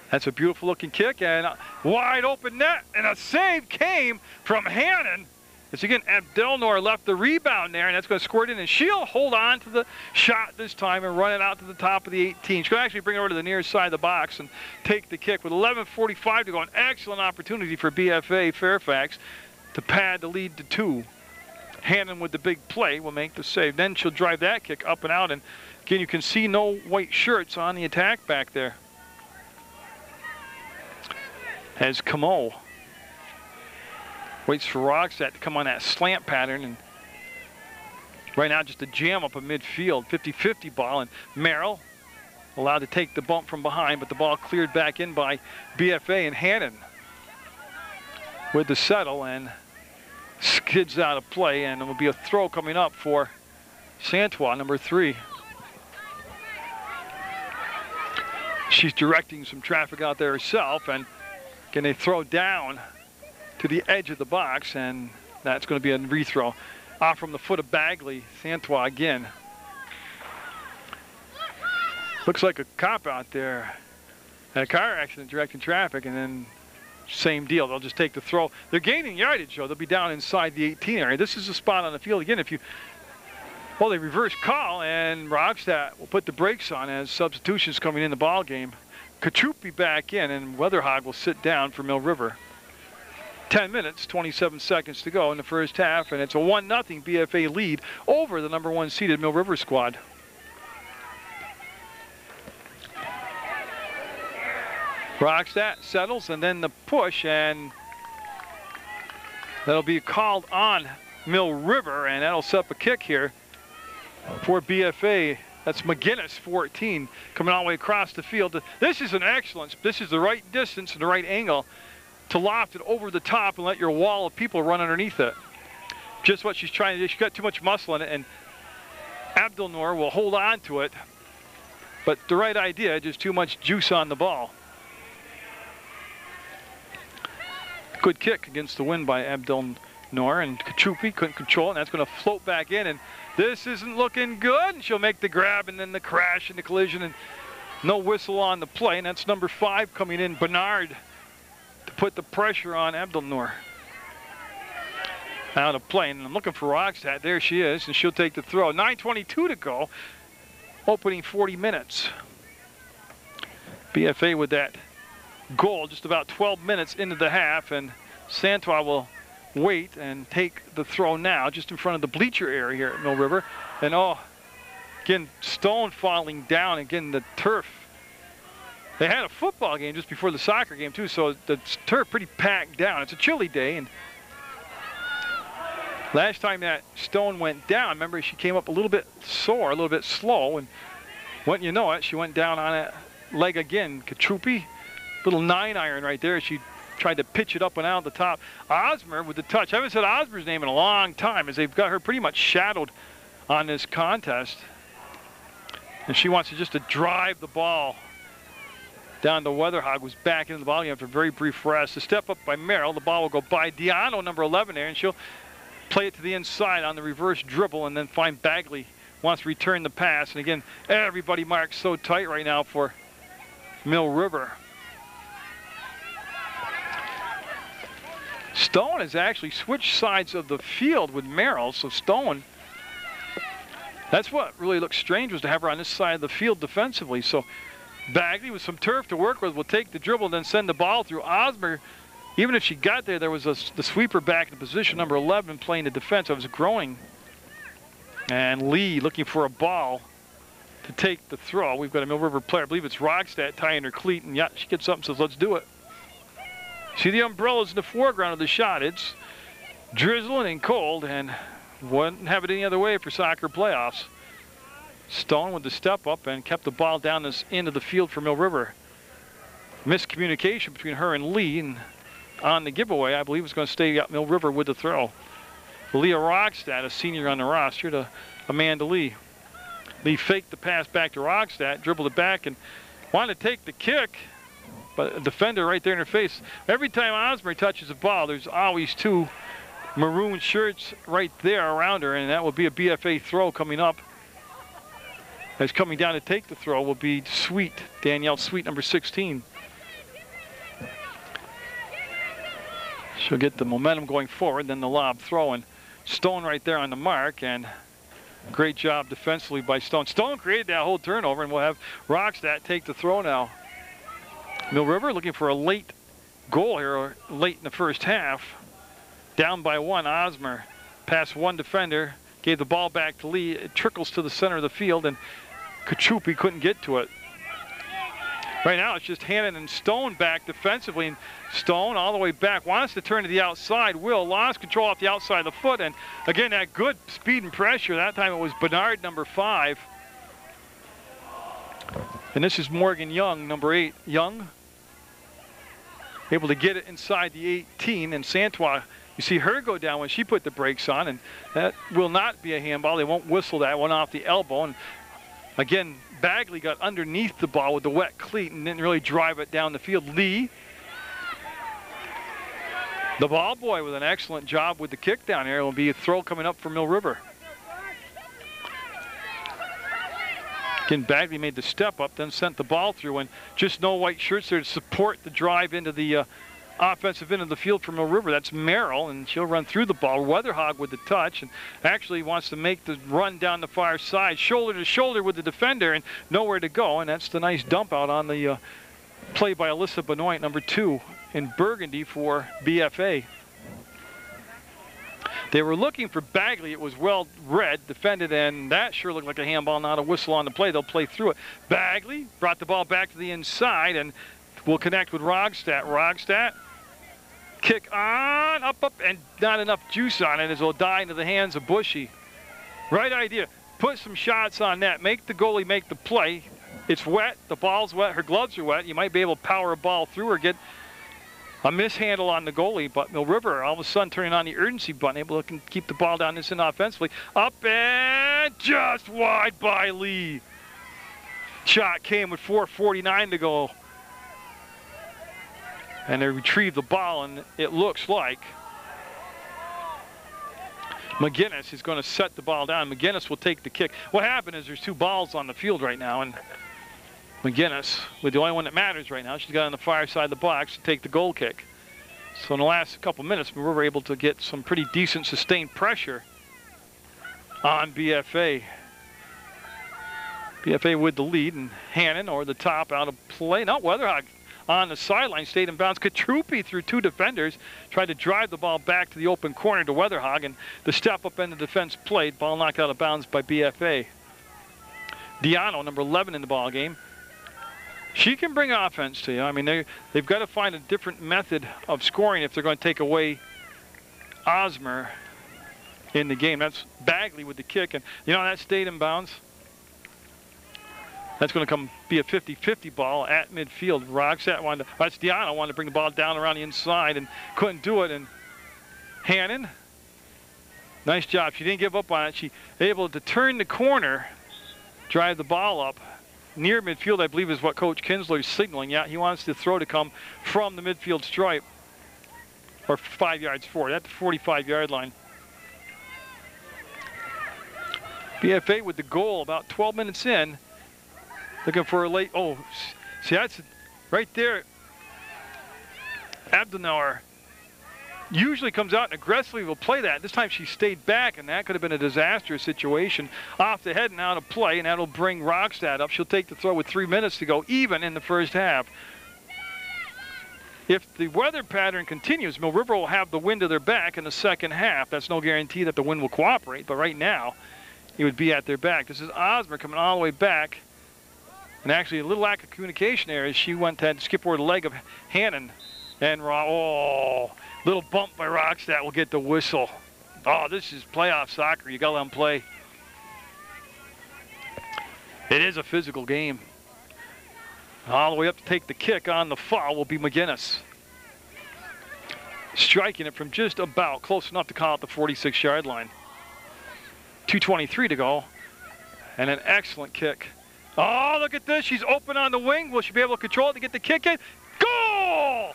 That's a beautiful looking kick, and a wide open net, and a save came from Hannon. As again, Abdelnour left the rebound there, and that's going to squirt in, and she'll hold on to the shot this time and run it out to the top of the 18. She's going to actually bring it over to the near side of the box and take the kick. With 11:45 to go, an excellent opportunity for BFA Fairfax to pad the lead to 2. Hannon with the big play will make the save. Then she'll drive that kick up and out, and again, you can see no white shirts on the attack back there. As Camo waits for Rogstad to come on that slant pattern, and right now just a jam up in midfield, 50-50 ball, and Merrill allowed to take the bump from behind, but the ball cleared back in by BFA, and Hannon with the settle and skids out of play, and it will be a throw coming up for Santois, number 3. She's directing some traffic out there herself, and can they throw down to the edge of the box, and that's going to be a rethrow. Off from the foot of Bagley, Santois again. Looks like a cop out there. Had a car accident directing traffic, and then same deal. They'll just take the throw. They're gaining yardage, though. They'll be down inside the 18 area. This is a spot on the field. Again, if you, well, they reverse call, and Rogstad will put the brakes on as substitutions coming in the ball game. Kachupi back in, and Weatherhog will sit down for Mill River. 10 minutes, 27 seconds to go in the first half, and it's a 1-0 BFA lead over the number 1 seeded Mill River squad. Rogstad settles, and then the push, and that'll be called on Mill River, and that'll set up a kick here for BFA. That's McGinnis, 14, coming all the way across the field. This is an excellent, this is the right distance and the right angle to loft it over the top and let your wall of people run underneath it. Just what she's trying to do. She's got too much muscle in it, and Abdelnour will hold on to it. But the right idea, just too much juice on the ball. Good kick against the wind by Abdelnour, and Kachupi couldn't control it, and that's going to float back in, and this isn't looking good, and she'll make the grab, and then the crash and the collision, and no whistle on the play, and that's number 5 coming in, Bernard, to put the pressure on Abdelnour. Out of play, and I'm looking for Rogstad. There she is, and she'll take the throw. 9:22 to go, opening 40 minutes. BFA with that goal just about 12 minutes into the half, and Santois will wait and take the throw now just in front of the bleacher area here at Mill River. And oh, again, stone falling down. Again, the turf. They had a football game just before the soccer game too, so the turf pretty packed down. It's a chilly day, and last time that stone went down, remember, she came up a little bit sore, a little bit slow, and wouldn't you know it, she went down on that leg again. Kachupi, little 9-iron right there. She tried to pitch it up and out the top. Osmer with the touch. I haven't said Osmer's name in a long time, as they've got her pretty much shadowed on this contest. And she wants to just to drive the ball down to Weatherhog, who's back into the ball game after a very brief rest. A step up by Merrill. The ball will go by Diano, number 11 there, and she'll play it to the inside on the reverse dribble and then find Bagley wants to return the pass. And again, everybody marks so tight right now for Mill River. Stone has actually switched sides of the field with Merrill, so Stone, that's what really looked strange, was to have her on this side of the field defensively. So Bagley with some turf to work with will take the dribble and then send the ball through. Osmer, even if she got there, there was the sweeper back in position number 11 playing the defense. It was growing. And Lee looking for a ball to take the throw. We've got a Mill River player, I believe it's Rogstad, tying her cleat, and yeah, she gets up and says, let's do it. See the umbrellas in the foreground of the shot. It's drizzling and cold, and wouldn't have it any other way for soccer playoffs. Stone with the step up and kept the ball down this end of the field for Mill River. Miscommunication between her and Lee, and on the giveaway, I believe it's going to stay Mill River with the throw. Leah Rogstad, a senior on the roster, to Amanda Lee. Lee faked the pass back to Rogstad, dribbled it back, and wanted to take the kick, but a defender right there in her face. Every time Osmer touches the ball, there's always two maroon shirts right there around her, and that will be a BFA throw coming up. As coming down to take the throw will be Sweet, Danielle Sweet, number 16. She'll get the momentum going forward, then the lob throw, and Stone right there on the mark, and great job defensively by Stone. Stone created that whole turnover, and we'll have Rogstad take the throw now. Mill River looking for a late goal here, late in the first half. Down by one, Osmer past one defender, gave the ball back to Lee. It trickles to the center of the field, and Kachupi couldn't get to it. Right now it's just Hannon and Stone back defensively, and Stone all the way back, wants to turn to the outside. Will lost control off the outside of the foot, and again that good speed and pressure. That time it was Bernard, number 5. And this is Morgan Young, number 8. Young able to get it inside the 18, and Santois, you see her go down when she put the brakes on, and that will not be a handball. They won't whistle that one off the elbow. And again, Bagley got underneath the ball with the wet cleat and didn't really drive it down the field. Lee, the ball boy, with an excellent job with the kick down there. It will be a throw coming up for Mill River. Again, Bagley made the step up, then sent the ball through, and just no white shirts there to support the drive into the offensive end of the field for Mill River. That's Merrill, and she'll run through the ball. Weatherhog with the touch, and actually wants to make the run down the far side, shoulder to shoulder with the defender, and nowhere to go. And that's the nice dump out on the play by Alyssa Benoit, number 2 in burgundy for BFA. They were looking for Bagley. It was well read, defended, and that sure looked like a handball, not a whistle on the play. They'll play through it. Bagley brought the ball back to the inside and will connect with Rogstad. Rogstad, kick on, up, and not enough juice on it as it'll die into the hands of Bushy. Right idea. Put some shots on net. Make the goalie make the play. It's wet. The ball's wet. Her gloves are wet. You might be able to power a ball through or get a mishandle on the goalie, but Mill River all of a sudden turning on the urgency button, able to keep the ball down this end offensively. Up and just wide by Lee. Shot came with 4:49 to go. And they retrieve the ball, and it looks like McGinnis is going to set the ball down. McGinnis will take the kick. What happened is there's 2 balls on the field right now, and McGinnis, with the only one that matters right now, she's got on the far side of the box to take the goal kick. So in the last couple minutes, we were able to get some pretty decent sustained pressure on BFA. BFA with the lead, and Hannon or the top out of play. Not Weatherhog on the sideline, stayed in bounds. Katrupi through 2 defenders, tried to drive the ball back to the open corner to Weatherhog, and the step up in the defense played. Ball knocked out of bounds by BFA. Diano, number 11 in the ball game. She can bring offense to you. I mean, they've got to find a different method of scoring if they're going to take away Osmer in the game. That's Bagley with the kick, and you know that stayed in bounds. That's going to be a 50-50 ball at midfield. Rogstad that's Diana wanted to bring the ball down around the inside and couldn't do it. And Hannon, nice job. She didn't give up on it. She able to turn the corner, drive the ball up near midfield, I believe is what Coach Kinsler is signaling. Yeah, he wants the throw to come from the midfield stripe, or 5 yards forward, at the 45-yard line. BFA with the goal about 12 minutes in. Looking for a late, oh, see that's right there. Abdenauer usually comes out and aggressively will play that. This time she stayed back, and that could have been a disastrous situation. Off the head and out of play, and that'll bring Rockstad up. She'll take the throw with 3 minutes to go, even in the first half. If the weather pattern continues, Mill River will have the wind to their back in the second half. That's no guarantee that the wind will cooperate, but right now, it would be at their back. This is Osmer coming all the way back. And actually, a little lack of communication there as she went to skip over the leg of Hannon. And, oh, little bump by Rockstad will get the whistle. Oh, this is playoff soccer. You got to let them play. It is a physical game. All the way up to take the kick on the foul will be McGinnis. Striking it from just about close enough to call it the 46-yard line. 2:23 to go. And an excellent kick. Oh, look at this. She's open on the wing. Will she be able to control it to get the kick in? Goal!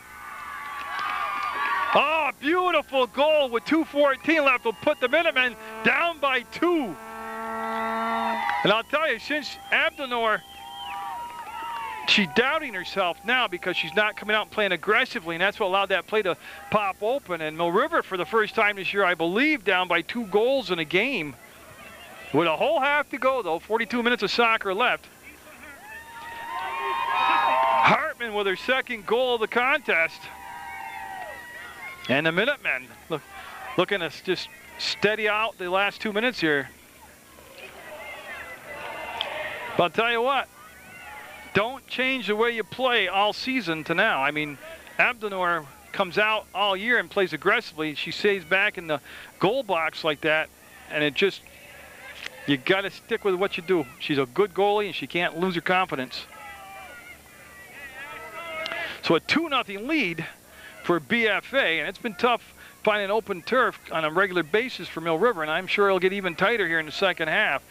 Oh, beautiful goal with 2:14 left. Will put the Minutemen down by 2. And I'll tell you, since Abdenauer, she's doubting herself now because she's not coming out and playing aggressively, and that's what allowed that play to pop open. And Mill River, for the first time this year, I believe, down by 2 goals in a game. With a whole half to go, though, 42 minutes of soccer left. Hartman with her second goal of the contest. And the Minutemen looking to just steady out the last 2 minutes here. But I'll tell you what, don't change the way you play all season to now. I mean, Abdenauer comes out all year and plays aggressively. She stays back in the goal box like that, and it just, you got to stick with what you do. She's a good goalie, and she can't lose her confidence. So a 2-0 lead for BFA, and it's been tough finding open turf on a regular basis for Mill River, and I'm sure it'll get even tighter here in the second half.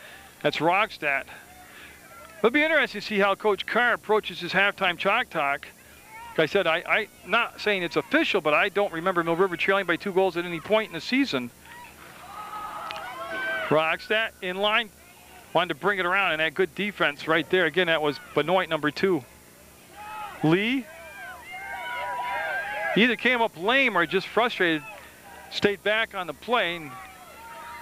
That's Rockstad. It'll be interesting to see how Coach Carr approaches his halftime chalk talk. Like I said, I'm not saying it's official, but I don't remember Mill River trailing by 2 goals at any point in the season. Rockstad in line, wanted to bring it around, and that good defense right there. Again, that was Benoit, number 2. Lee either came up lame or just frustrated, stayed back on the play. And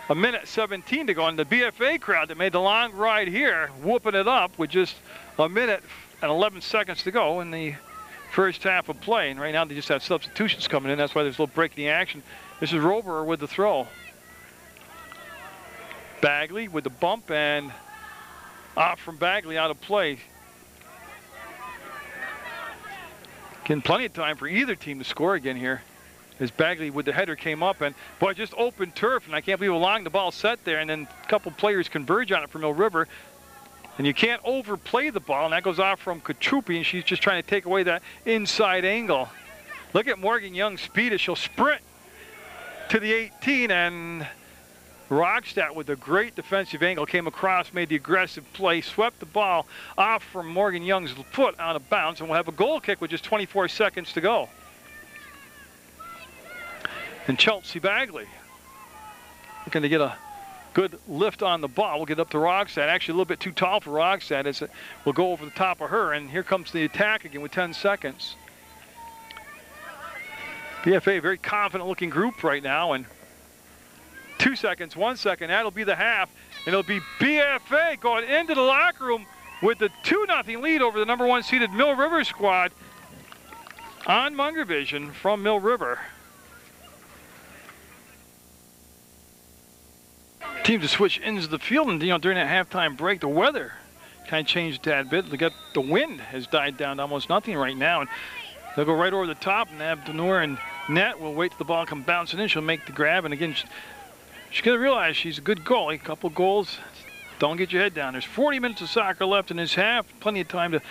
1:17 to go, and the BFA crowd that made the long ride here, whooping it up with just 1 minute and 11 seconds to go in the first half of play. And right now they just have substitutions coming in. That's why there's a little break in the action. This is Rober with the throw. Bagley with the bump, and off from Bagley, out of play. Getting plenty of time for either team to score again here. As Bagley with the header came up, and boy, just open turf, and I can't believe how long the ball set there, and then a couple players converge on it for Mill River, and you can't overplay the ball, and that goes off from Katrupi, and she's just trying to take away that inside angle. Look at Morgan Young's speed as she'll sprint to the 18, and Rockstad with a great defensive angle came across, made the aggressive play, swept the ball off from Morgan Young's foot out of bounds, and we'll have a goal kick with just 24 seconds to go. And Chelsea Bagley looking to get a good lift on the ball. We'll get up to Rockstad. Actually, a little bit too tall for Rockstad as it will go over the top of her. And here comes the attack again with 10 seconds. BFA, very confident-looking group right now. And 2 seconds, 1 second, that'll be the half. And it'll be BFA going into the locker room with the 2-0 lead over the number 1 seeded Mill River squad on Munger Vision from Mill River. Team to switch ends of the field, and during that halftime break, the weather kind of changed a tad bit. The wind has died down to almost nothing right now, and they'll go right over the top, and Abdenauer and Net will wait till the ball comes bouncing in. She'll make the grab, and again, she's going to realize she's a good goalie. A couple goals, don't get your head down. There's 40 minutes of soccer left in this half, plenty of time to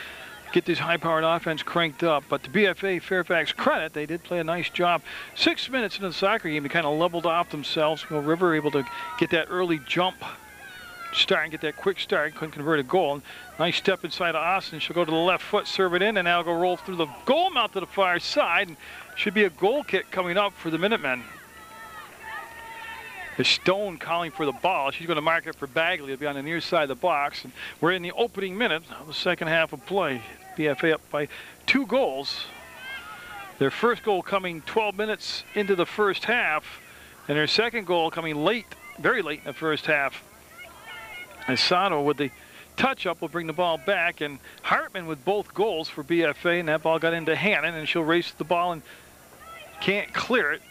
get this high-powered offense cranked up. But to BFA Fairfax credit, they did play a nice job. 6 minutes into the soccer game, they kind of leveled off themselves. Mill River able to get that early jump start and get that quick start. Couldn't convert a goal. And nice step inside of Austin. She'll go to the left foot, serve it in, and now go roll through the goal mouth to the far side. And should be a goal kick coming up for the Minutemen. The Stone calling for the ball. She's going to mark it for Bagley. It'll be on the near side of the box. And we're in the opening minute of the second half of play. BFA up by 2 goals. Their first goal coming 12 minutes into the first half, and their second goal coming late, very late in the first half. Asano with the touch-up will bring the ball back, and Hartman with both goals for BFA, and that ball got into Hannon, and she'll race the ball and can't clear it.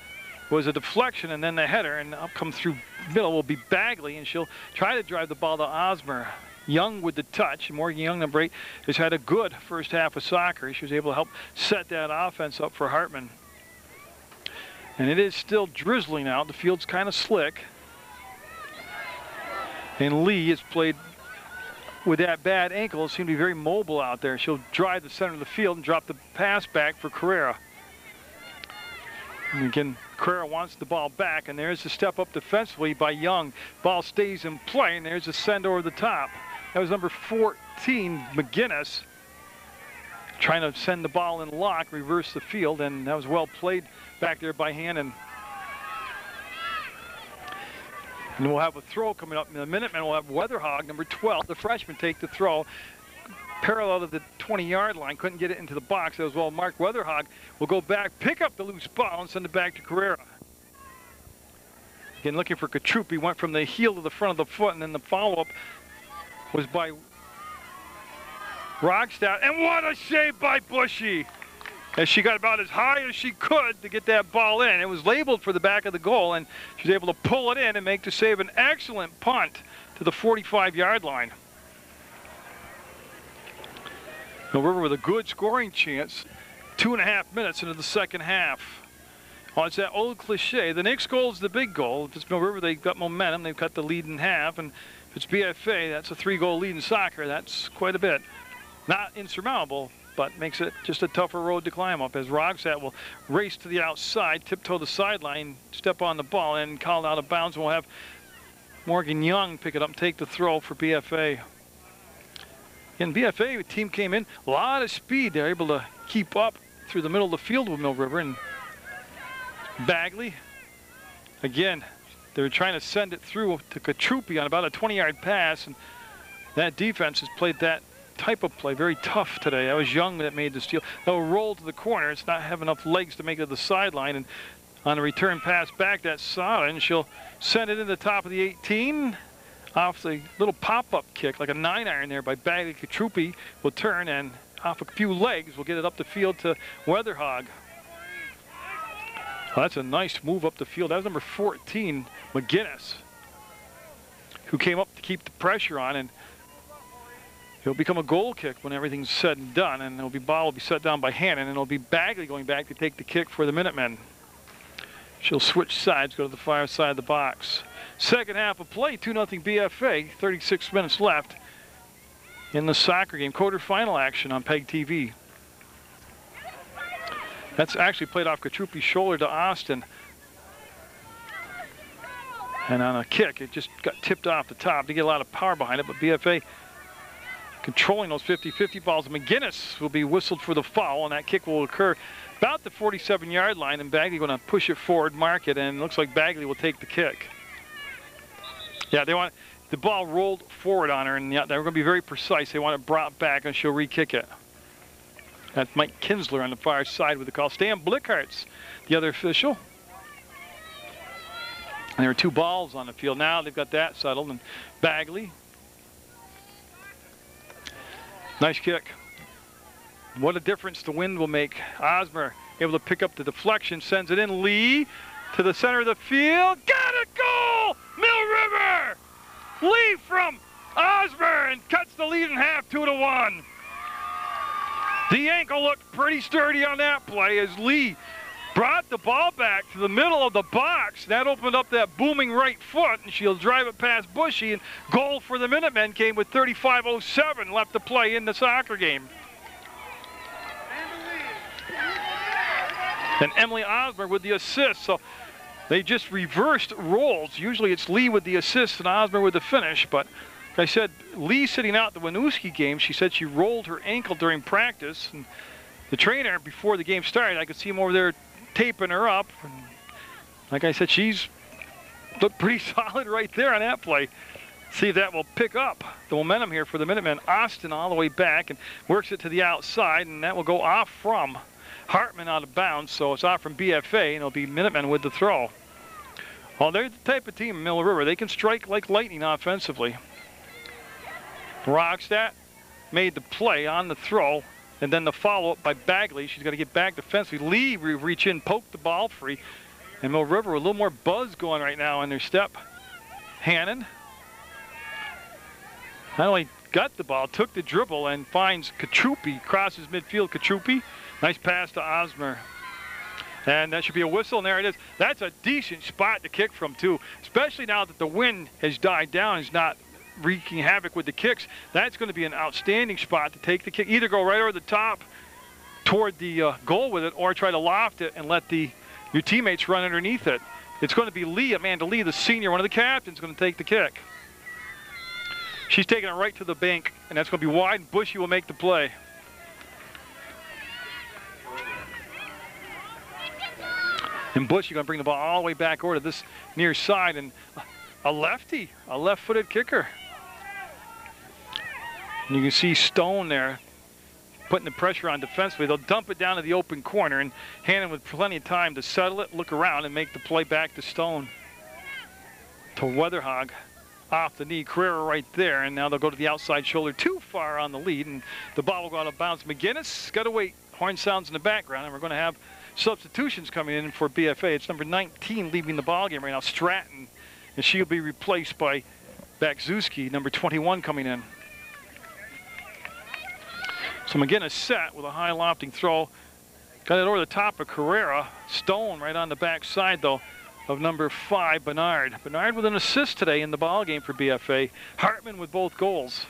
It was a deflection and then the header, and up come through middle will be Bagley, and she'll try to drive the ball to Osmer. Young with the touch. Morgan Young, number 8, has had a good first half of soccer. She was able to help set that offense up for Hartman. And it is still drizzling out. The field's kind of slick. And Lee has played with that bad ankle. Seemed to be very mobile out there. She'll drive the center of the field and drop the pass back for Carrera. And again, Carrera wants the ball back, and there's a step up defensively by Young. Ball stays in play, and there's a send over the top. That was number 14, McGinnis, trying to send the ball in lock, reverse the field, and that was well played back there by Hannon. And we'll have a throw coming up in a minute, and we'll have Weatherhog, number 12, the freshman, take the throw. Parallel to the 20-yard line, couldn't get it into the box. That was well marked. Weatherhog will go back, pick up the loose ball, and send it back to Carrera. Again, looking for Katrupi, went from the heel to the front of the foot, and then the follow-up was by Rogstad. And what a save by Bushy, as she got about as high as she could to get that ball in. It was labeled for the back of the goal, and she was able to pull it in and make the save. An excellent punt to the 45-yard line. Mill River with a good scoring chance, 2.5 minutes into the second half. Oh, it's that old cliche. The next goal is the big goal. If it's Mill River, they've got momentum. They've cut the lead in half. And if it's BFA, that's a 3-goal lead in soccer. That's quite a bit. Not insurmountable, but makes it just a tougher road to climb up, as Rogsat will race to the outside, tiptoe the sideline, step on the ball, and called out of bounds. And we'll have Morgan Young pick it up and take the throw for BFA. And BFA, the team came in, a lot of speed. They're able to keep up through the middle of the field with Mill River. And Bagley, again, they were trying to send it through to Katrupi on about a 20-yard pass. And that defense has played that type of play very tough today. That was Young that made the steal. They'll roll to the corner. It's not have enough legs to make it to the sideline. And on a return pass back, that's Sada, and she'll send it in the top of the 18. Off the little pop-up kick, like a 9-iron there by Bagley. Katrupi will turn, and off a few legs, we'll get it up the field to Weatherhog. Well, that's a nice move up the field. That was number 14, McGinnis, who came up to keep the pressure on, and it'll become a goal kick when everything's said and done, and it'll be ball will be set down by Hannon, and it'll be Bagley going back to take the kick for the Minutemen. She'll switch sides, go to the far side of the box. Second half of play, 2-0 BFA, 36 minutes left in the soccer game. Quarterfinal action on PEGTV. That's actually played off Katrupi's shoulder to Austin. And on a kick, it just got tipped off the top. They get a lot of power behind it, but BFA controlling those 50-50 balls. McGinnis will be whistled for the foul, and that kick will occur about the 47-yard line, and Bagley going to push it forward, mark it, and it looks like Bagley will take the kick. Yeah, they want the ball rolled forward on her, and yeah, they're going to be very precise. They want it brought back, and she'll re-kick it. That's Mike Kinsler on the far side with the call. Stan Blickhart's the other official. And there are 2 balls on the field now. They've got that settled, and Bagley. Nice kick. What a difference the wind will make. Osmer able to pick up the deflection, sends it in. Lee to the center of the field. Got a goal! Mill River! Lee from Osmer, and cuts the lead in half, 2-1. The ankle looked pretty sturdy on that play as Lee brought the ball back to the middle of the box. That opened up that booming right foot, and she'll drive it past Bushy, and goal for the Minutemen came with 35:07 left to play in the soccer game. And Emily Osmer with the assist. So they just reversed roles. Usually it's Lee with the assist and Osmer with the finish. But like I said, Lee sitting out the Winooski game, she said she rolled her ankle during practice. And the trainer, before the game started, I could see him over there taping her up. And like I said, she's Looked pretty solid right there on that play. See if that will pick up the momentum here for the Minutemen. Austin all the way back and works it to the outside, and that will go off from Hartman out of bounds, so it's off from BFA, and it'll be Minutemen with the throw. Well, they're the type of team, Mill River. They can strike like lightning offensively. Rogstad made the play on the throw, and then the follow-up by Bagley. She's got to get back defensively. Lee reach in, poke the ball free, and Mill River with a little more buzz going right now on their step. Hannon not only got the ball, took the dribble and finds Katrupi, crosses midfield. Katrupi, nice pass to Osmer. And that should be a whistle, and there it is. That's a decent spot to kick from, too, especially now that the wind has died down. It's not wreaking havoc with the kicks. That's going to be an outstanding spot to take the kick. Either go right over the top toward the goal with it, or try to loft it and let your teammates run underneath it. It's going to be Lee, Amanda Lee, the senior, one of the captains, going to take the kick. She's taking it right to the bank, and that's going to be wide, and Bushy will make the play. And Bushy going to bring the ball all the way back over to this near side, and a lefty, a left-footed kicker. And you can see Stone there putting the pressure on defensively. They'll dump it down to the open corner, and Hannon with plenty of time to settle it, look around, and make the play back to Stone. To Weatherhog. Off the knee, Carrera right there, and now they'll go to the outside shoulder, too far on the lead, and the ball will go out of bounds. McGinnis got to wait. Horn sounds in the background, and we're going to have substitutions coming in for BFA. It's number 19 leaving the ball game right now, Stratton, and she'll be replaced by Bakzuski, number 21 coming in. So McGinnis set with a high lofting throw. Got it over the top of Carrera. Stone right on the backside, though, of number 5, Bernard. Bernard with an assist today in the ball game for BFA. Hartman with both goals.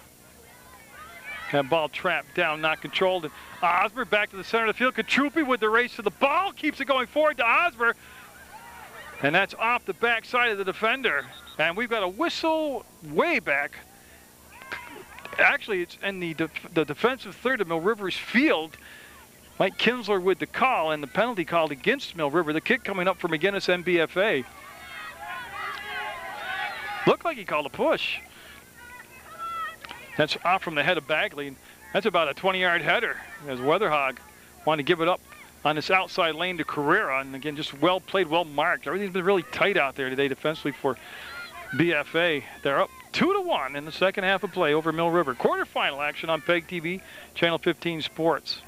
That ball trapped down, not controlled. And Osmer back to the center of the field. Katrupi with the race to the ball. Keeps it going forward to Osmer. And that's off the backside of the defender. And we've got a whistle way back. Actually, it's in the defensive third of Mill River's field. Mike Kinsler with the call, and the penalty called against Mill River. The kick coming up for McGinnis and BFA. Looked like he called a push. That's off from the head of Bagley. That's about a 20-yard header as Weatherhog wanted to give it up on this outside lane to Carrera. And again, just well played, well marked. Everything's been really tight out there today defensively for BFA. They're up 2-1 in the second half of play over Mill River. Quarterfinal action on PEGTV, Channel 15 Sports.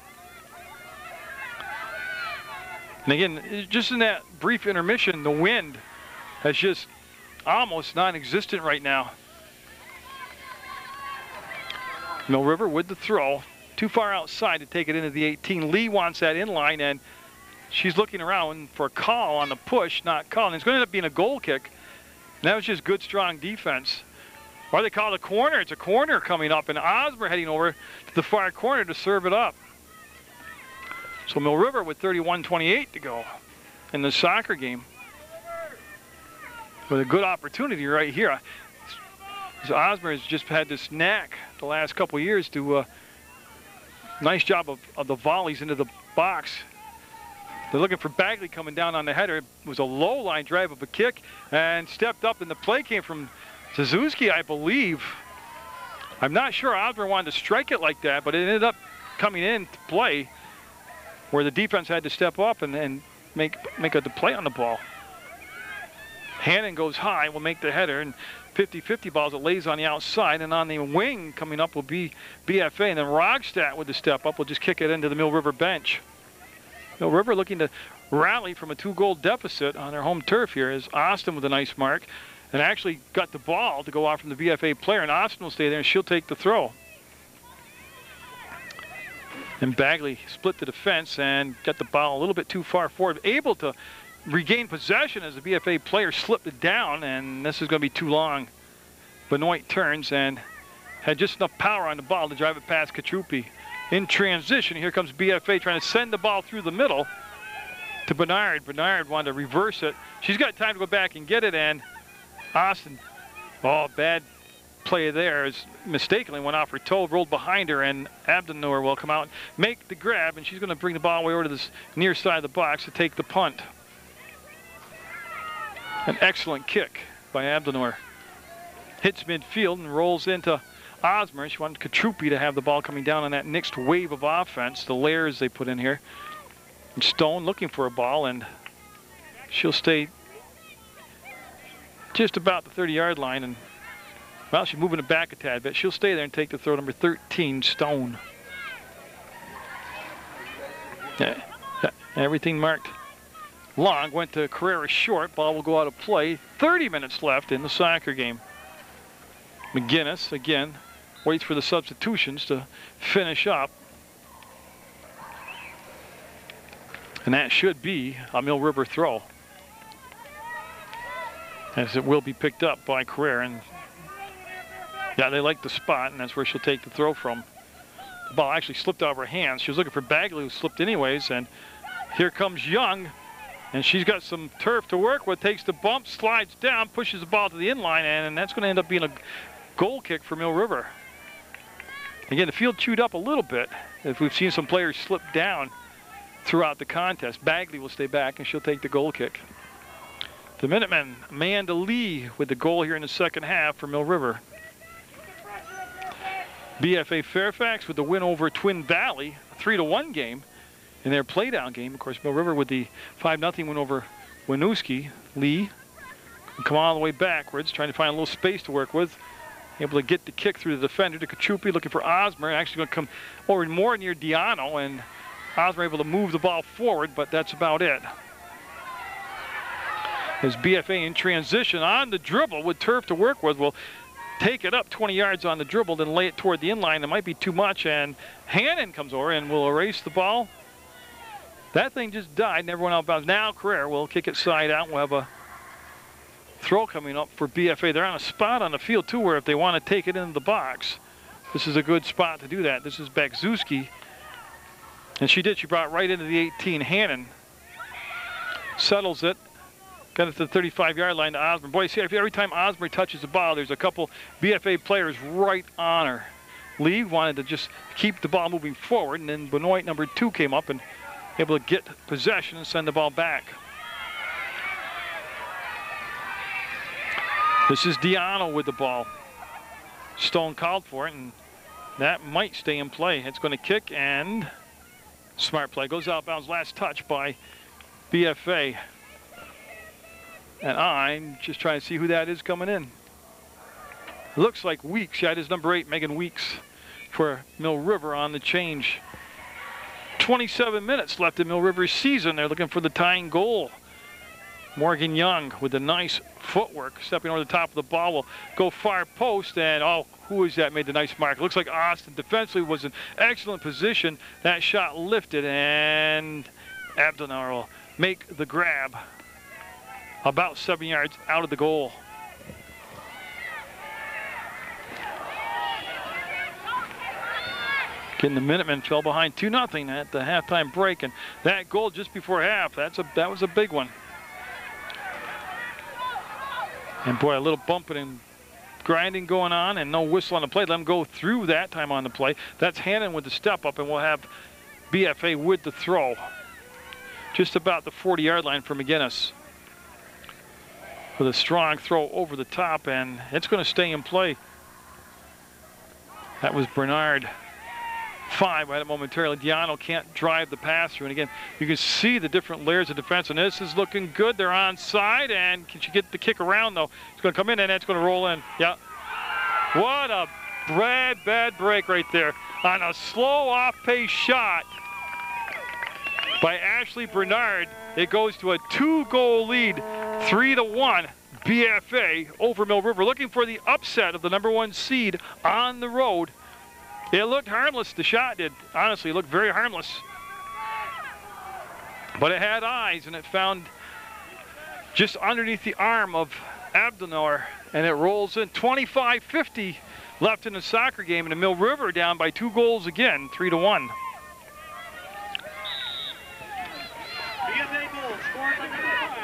And again, just in that brief intermission, the wind has just almost non-existent right now. Mill River with the throw, too far outside to take it into the 18. Lee wants that inline, and she's looking around for a call on the push, not calling. It's going to end up being a goal kick. And that was just good, strong defense. Or they call it a corner. It's a corner coming up, and Osmer heading over to the far corner to serve it up. So Mill River with 31-28 to go in the soccer game. With a good opportunity right here. So Osmer has just had this knack the last couple of years to nice job of the volleys into the box. They're looking for Bagley coming down on the header. It was a low line drive of a kick and stepped up, and the play came from Suzuki, I believe. I'm not sure Osmer wanted to strike it like that, but it ended up coming in to play where the defense had to step up and make a play on the ball. Hannon goes high, will make the header, and 50-50 balls, it lays on the outside, and on the wing coming up will be BFA, and then Rogstad with the step up will just kick it into the Mill River bench. Mill River looking to rally from a 2-goal deficit on their home turf here is Austin with a nice mark, and actually got the ball to go off from the BFA player, and Austin will stay there and she'll take the throw. And Bagley split the defense and got the ball a little bit too far forward, able to regain possession as the BFA player slipped it down, and this is going to be too long. Benoit turns and had just enough power on the ball to drive it past Katrupi. In transition, here comes BFA trying to send the ball through the middle to Bernard. Bernard wanted to reverse it. She's got time to go back and get it, and Austin, bad play there, is mistakenly went off her toe, rolled behind her, and Abdenor will come out, make the grab, and she's going to bring the ball way over to this near side of the box to take the punt. An excellent kick by Abdenor. Hits midfield and rolls into Osmer. She wanted Katrupi to have the ball coming down on that next wave of offense, the layers they put in here. And Stone looking for a ball, and she'll stay just about the 30-yard line. And, well, she's moving it back a tad bit. She'll stay there and take the throw, number 13, Stone. Yeah, everything marked long. Went to Carrera short. Ball will go out of play. 30 minutes left in the soccer game. McGinnis, again, waits for the substitutions to finish up. And that should be a Mill River throw, as it will be picked up by Carrera. And yeah, they like the spot, and that's where she'll take the throw from. The ball actually slipped out of her hands. She was looking for Bagley, who slipped anyways, and here comes Young, and she's got some turf to work with, takes the bump, slides down, pushes the ball to the inline, and that's going to end up being a goal kick for Mill River. Again, the field chewed up a little bit, as we've seen some players slip down throughout the contest. Bagley will stay back, and she'll take the goal kick. The Minutemen, Amanda Lee with the goal here in the second half for Mill River. BFA Fairfax with the win over Twin Valley, a 3-1 game in their playdown game. Of course, Mill River with the 5-0 win over Winooski. Lee can come all the way backwards, trying to find a little space to work with. Able to get the kick through the defender to Katrupi, looking for Osmer. Actually going to come over more near Diano, and Osmer able to move the ball forward, but that's about it. As BFA in transition on the dribble with turf to work with, will take it up 20 yards on the dribble, then lay it toward the inline. It might be too much, and Hannon comes over and will erase the ball. That thing just died, never went out of bounds. Now Carrera will kick it side out. We'll have a throw coming up for BFA. They're on a spot on the field, too, where if they want to take it into the box, this is a good spot to do that. This is Bakzuski. And she did. She brought it right into the 18. Hannon settles it. Got it to the 35-yard line to Osmer. Boy, see, every time Osmer touches the ball, there's a couple BFA players right on her. Lee wanted to just keep the ball moving forward, and then Benoit, number 2, came up and able to get possession and send the ball back. This is Diano with the ball. Stone called for it, and that might stay in play. It's going to kick, and smart play. Goes out of bounds. Last touch by BFA. And I'm just trying to see who that is coming in. It looks like Weeks. That is number 8, Megan Weeks, for Mill River on the change. 27 minutes left in Mill River's season. They're looking for the tying goal. Morgan Young with the nice footwork, stepping over the top of the ball, will go far post, and oh, who is that? Made the nice mark. It looks like Austin defensively was in excellent position. That shot lifted, and Abdenor will make the grab about 7 yards out of the goal. Again, the Minutemen fell behind 2-0 at the halftime break, and that goal just before half, that was a big one. And boy, a little bumping and grinding going on, and no whistle on the play. Let them go through that time on the play. That's Hannon with the step up, and we'll have BFA with the throw. Just about the 40-yard line for McGinnis. With a strong throw over the top, and it's going to stay in play. That was Bernard. 5. I had it momentarily. Diano can't drive the pass through, and again, you can see the different layers of defense, and this is looking good. They're onside, and can she get the kick around, though? It's going to come in, and it's going to roll in. Yeah. What a bad break right there. On a slow off-pace shot by Ashley Bernard, it goes to a 2-goal lead, 3-1, BFA over Mill River. Looking for the upset of the number 1 seed on the road. It looked harmless, the shot did. Honestly, it looked very harmless. But it had eyes, and it found just underneath the arm of Abdenor, and it rolls in. 25-50 left in the soccer game, and the Mill River down by 2 goals again, 3-1. BFA goal scored by number 5,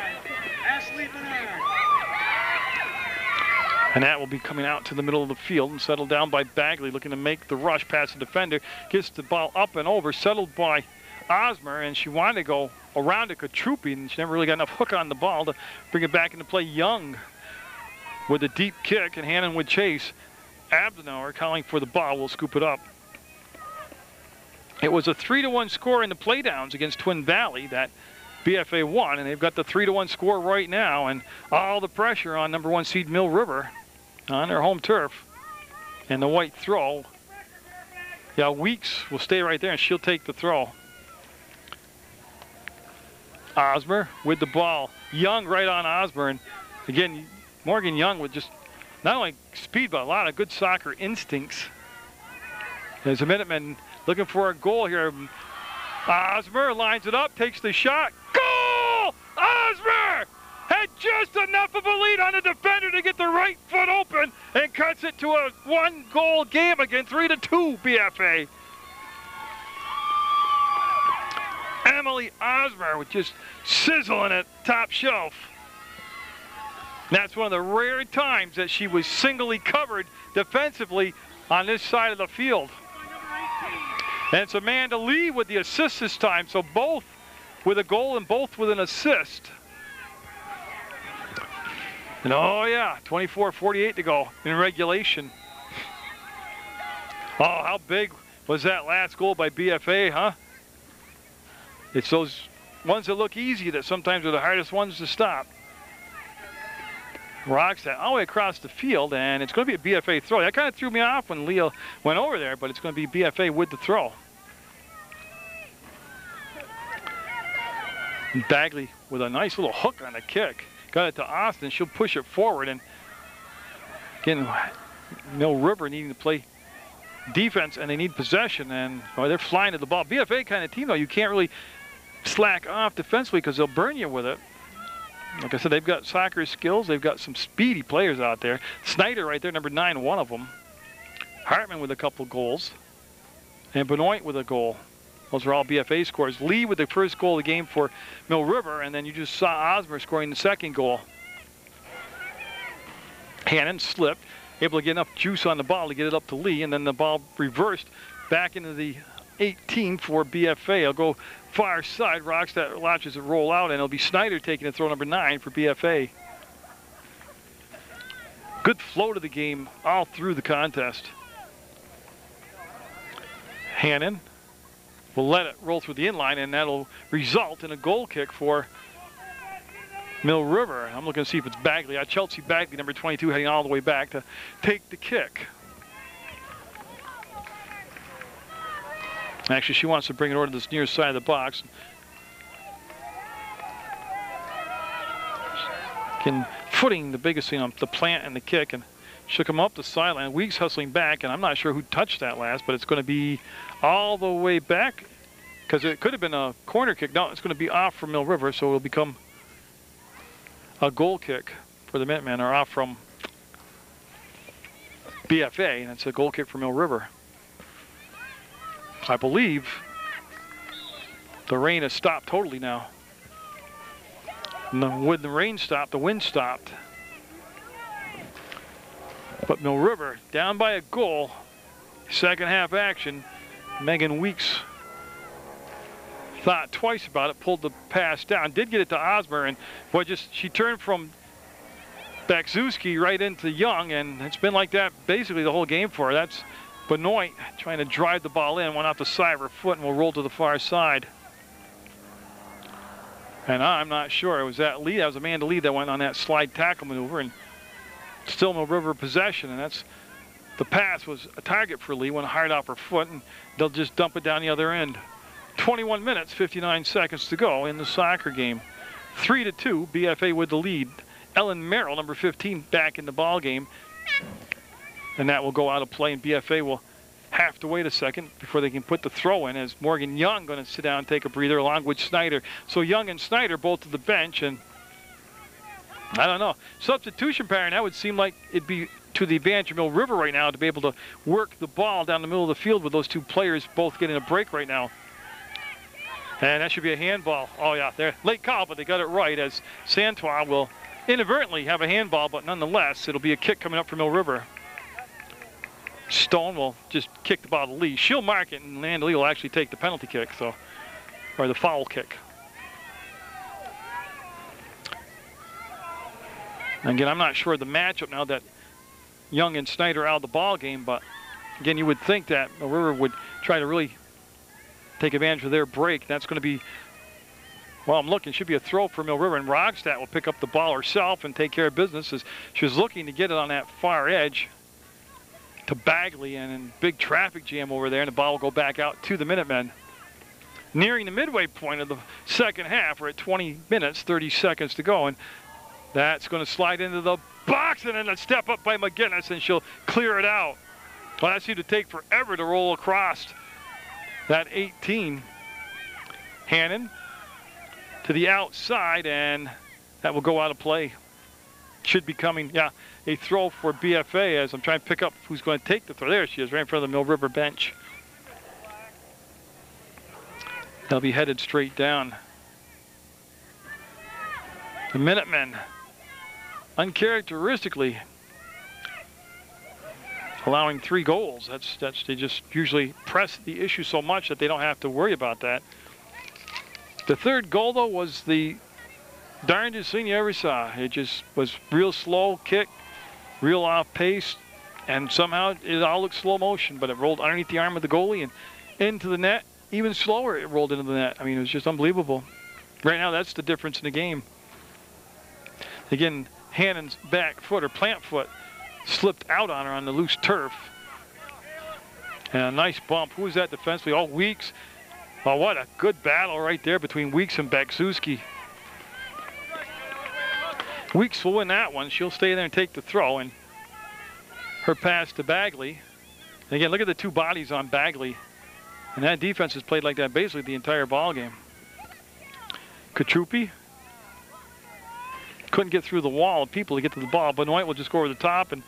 Ashley Bernard. And that will be coming out to the middle of the field and settled down by Bagley, looking to make the rush past the defender. Gets the ball up and over, settled by Osmer, and she wanted to go around to Katrupi, and she never really got enough hook on the ball to bring it back into play. Young with a deep kick, and Hannon would chase. Abdenauer calling for the ball, will scoop it up. It was a 3-1 score in the playdowns against Twin Valley that BFA won, and they've got the 3-1 score right now, and all the pressure on number 1 seed Mill River on their home turf. And the white throw. Yeah, Weeks will stay right there, and she'll take the throw. Osmer with the ball. Young right on Osmer, and again, Morgan Young with just not only speed, but a lot of good soccer instincts. There's a Minutemen looking for a goal here. Osmer lines it up, takes the shot. Goal! Osmer had just enough of a lead on the defender to get the right foot open and cuts it to a 1-goal game again, 3-2 BFA. Emily Osmer with just sizzling at top shelf. And that's one of the rare times that she was singly covered defensively on this side of the field. And it's Amanda Lee with the assist this time, so both with a goal and both with an assist. And oh yeah, 24:48 to go in regulation. Oh, how big was that last goal by BFA, huh? It's those ones that look easy that sometimes are the hardest ones to stop. Rocks that all the way across the field, and it's going to be a BFA throw. That kind of threw me off when Leah went over there, but it's going to be BFA with the throw. And Bagley with a nice little hook on the kick. Got it to Austin. She'll push it forward, and again, Mill River needing to play defense, and they need possession, and they're flying to the ball. BFA kind of team, though, you can't really slack off defensively because they'll burn you with it. Like I said, they've got soccer skills. They've got some speedy players out there. Snyder right there, number 9, one of them. Hartman with a couple goals. And Benoit with a goal. Those are all BFA scores. Lee with the first goal of the game for Mill River, and then you just saw Osmer scoring the second goal. Hannon slipped, able to get enough juice on the ball to get it up to Lee, and then the ball reversed back into the 18 for BFA. It'll go far side. Rockstead watches it roll out, and it'll be Snyder taking the throw, number 9 for BFA. Good flow to the game all through the contest. Hannon will let it roll through the inline, and that'll result in a goal kick for Mill River. I'm looking to see if it's Bagley. Chelsea Bagley, number 22, heading all the way back to take the kick. Actually, she wants to bring it over to this near side of the box. Footing the biggest thing on the plant and the kick, and she'll come up the sideline. Weeks hustling back, and I'm not sure who touched that last, but it's going to be all the way back because it could have been a corner kick. No, it's going to be off from Mill River, so it'll become a goal kick for the Minutemen, or off from BFA, and it's a goal kick for Mill River. I believe the rain has stopped totally now. When the rain stopped, the wind stopped. But Mill River down by a goal. Second half action. Megan Weeks thought twice about it, pulled the pass down, did get it to Osmer, and boy, she turned from Bakzuski right into Young, and it's been like that basically the whole game for her. That's Benoit trying to drive the ball in, went off the side of her foot and will roll to the far side. And I'm not sure. It was that Lee, that was Amanda Lee that went on that slide tackle maneuver, and still Mill River possession, and that's the pass was a target for Lee, went hard off her foot, and they'll just dump it down the other end. 21 minutes, 59 seconds to go in the soccer game. 3-2, BFA with the lead. Ellen Merrill, number 15, back in the ball game. And that will go out of play, and BFA will have to wait a second before they can put the throw in, as Morgan Young going to sit down and take a breather along with Snyder. So Young and Snyder both to the bench, and I don't know. Substitution pattern, that would seem like it'd be to the advantage of Mill River right now to be able to work the ball down the middle of the field with those two players both getting a break right now. And that should be a handball. Oh yeah, they're late call, but they got it right, as Santois will inadvertently have a handball, but nonetheless, it'll be a kick coming up for Mill River. Stone will just kick the ball to Lee. She'll mark it, and Amanda Lee will actually take the penalty kick. So or the foul kick. Again, I'm not sure of the matchup now that Young and Snyder are out of the ball game, but again, you would think that Mill River would try to really take advantage of their break. That's going to be, well, I'm looking, should be a throw for Mill River, and Rogstad will pick up the ball herself and take care of business as she was looking to get it on that far edge to Bagley, and in big traffic jam over there, and the ball will go back out to the Minutemen. Nearing the midway point of the second half, we're at 20 minutes, 30 seconds to go, and that's going to slide into the box, and then a step up by McGinnis, and she'll clear it out. Well, that seemed to take forever to roll across that 18. Hannon to the outside, and that will go out of play. Should be coming, yeah, a throw for BFA as I'm trying to pick up who's going to take the throw. There she is, right in front of the Mill River bench. They'll be headed straight down. The Minutemen, uncharacteristically, allowing 3 goals. They just usually press the issue so much that they don't have to worry about that. The third goal, though, was the darndest thing you ever saw. It just was real slow kick, real off pace, and somehow it all looked slow motion, but it rolled underneath the arm of the goalie and into the net. Even slower, it rolled into the net. I mean, it was just unbelievable. Right now, that's the difference in the game. Again, Hannon's back foot or plant foot slipped out on her on the loose turf. And a nice bump. Who was that defensively? Oh, Weeks. Oh, what a good battle right there between Weeks and Bagzewski. Weeks will win that one. She'll stay there and take the throw. And her pass to Bagley. And again, look at the 2 bodies on Bagley. And that defense has played like that basically the entire ball game. Katrupi couldn't get through the wall of people to get to the ball. Benoit will just go over the top, and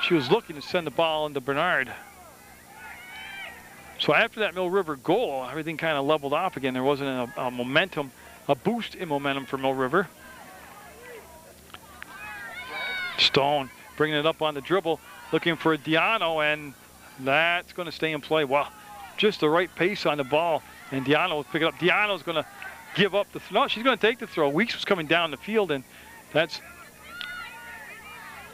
she was looking to send the ball into Bernard. So after that Mill River goal, everything kind of leveled off again. There wasn't a momentum, a boost in momentum for Mill River. Stone bringing it up on the dribble, looking for Diano, and that's going to stay in play. Wow, just the right pace on the ball, and Diano will pick it up. Diano's going to give up the no, she's going to take the throw. Weeks was coming down the field, and that's,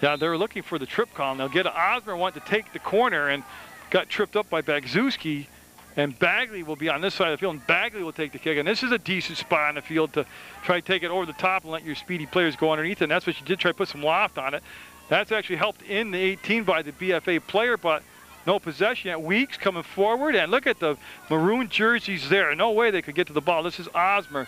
yeah, they were looking for the trip call. They'll get Osmer want to take the corner and got tripped up by Bagzewski, and Bagley will be on this side of the field, and Bagley will take the kick. And this is a decent spot on the field to try to take it over the top and let your speedy players go underneath it. And that's what she did, try to put some loft on it. That's actually helped in the 18 by the BFA player, but no possession yet. Weeks coming forward, and look at the maroon jerseys there. No way they could get to the ball. This is Osmer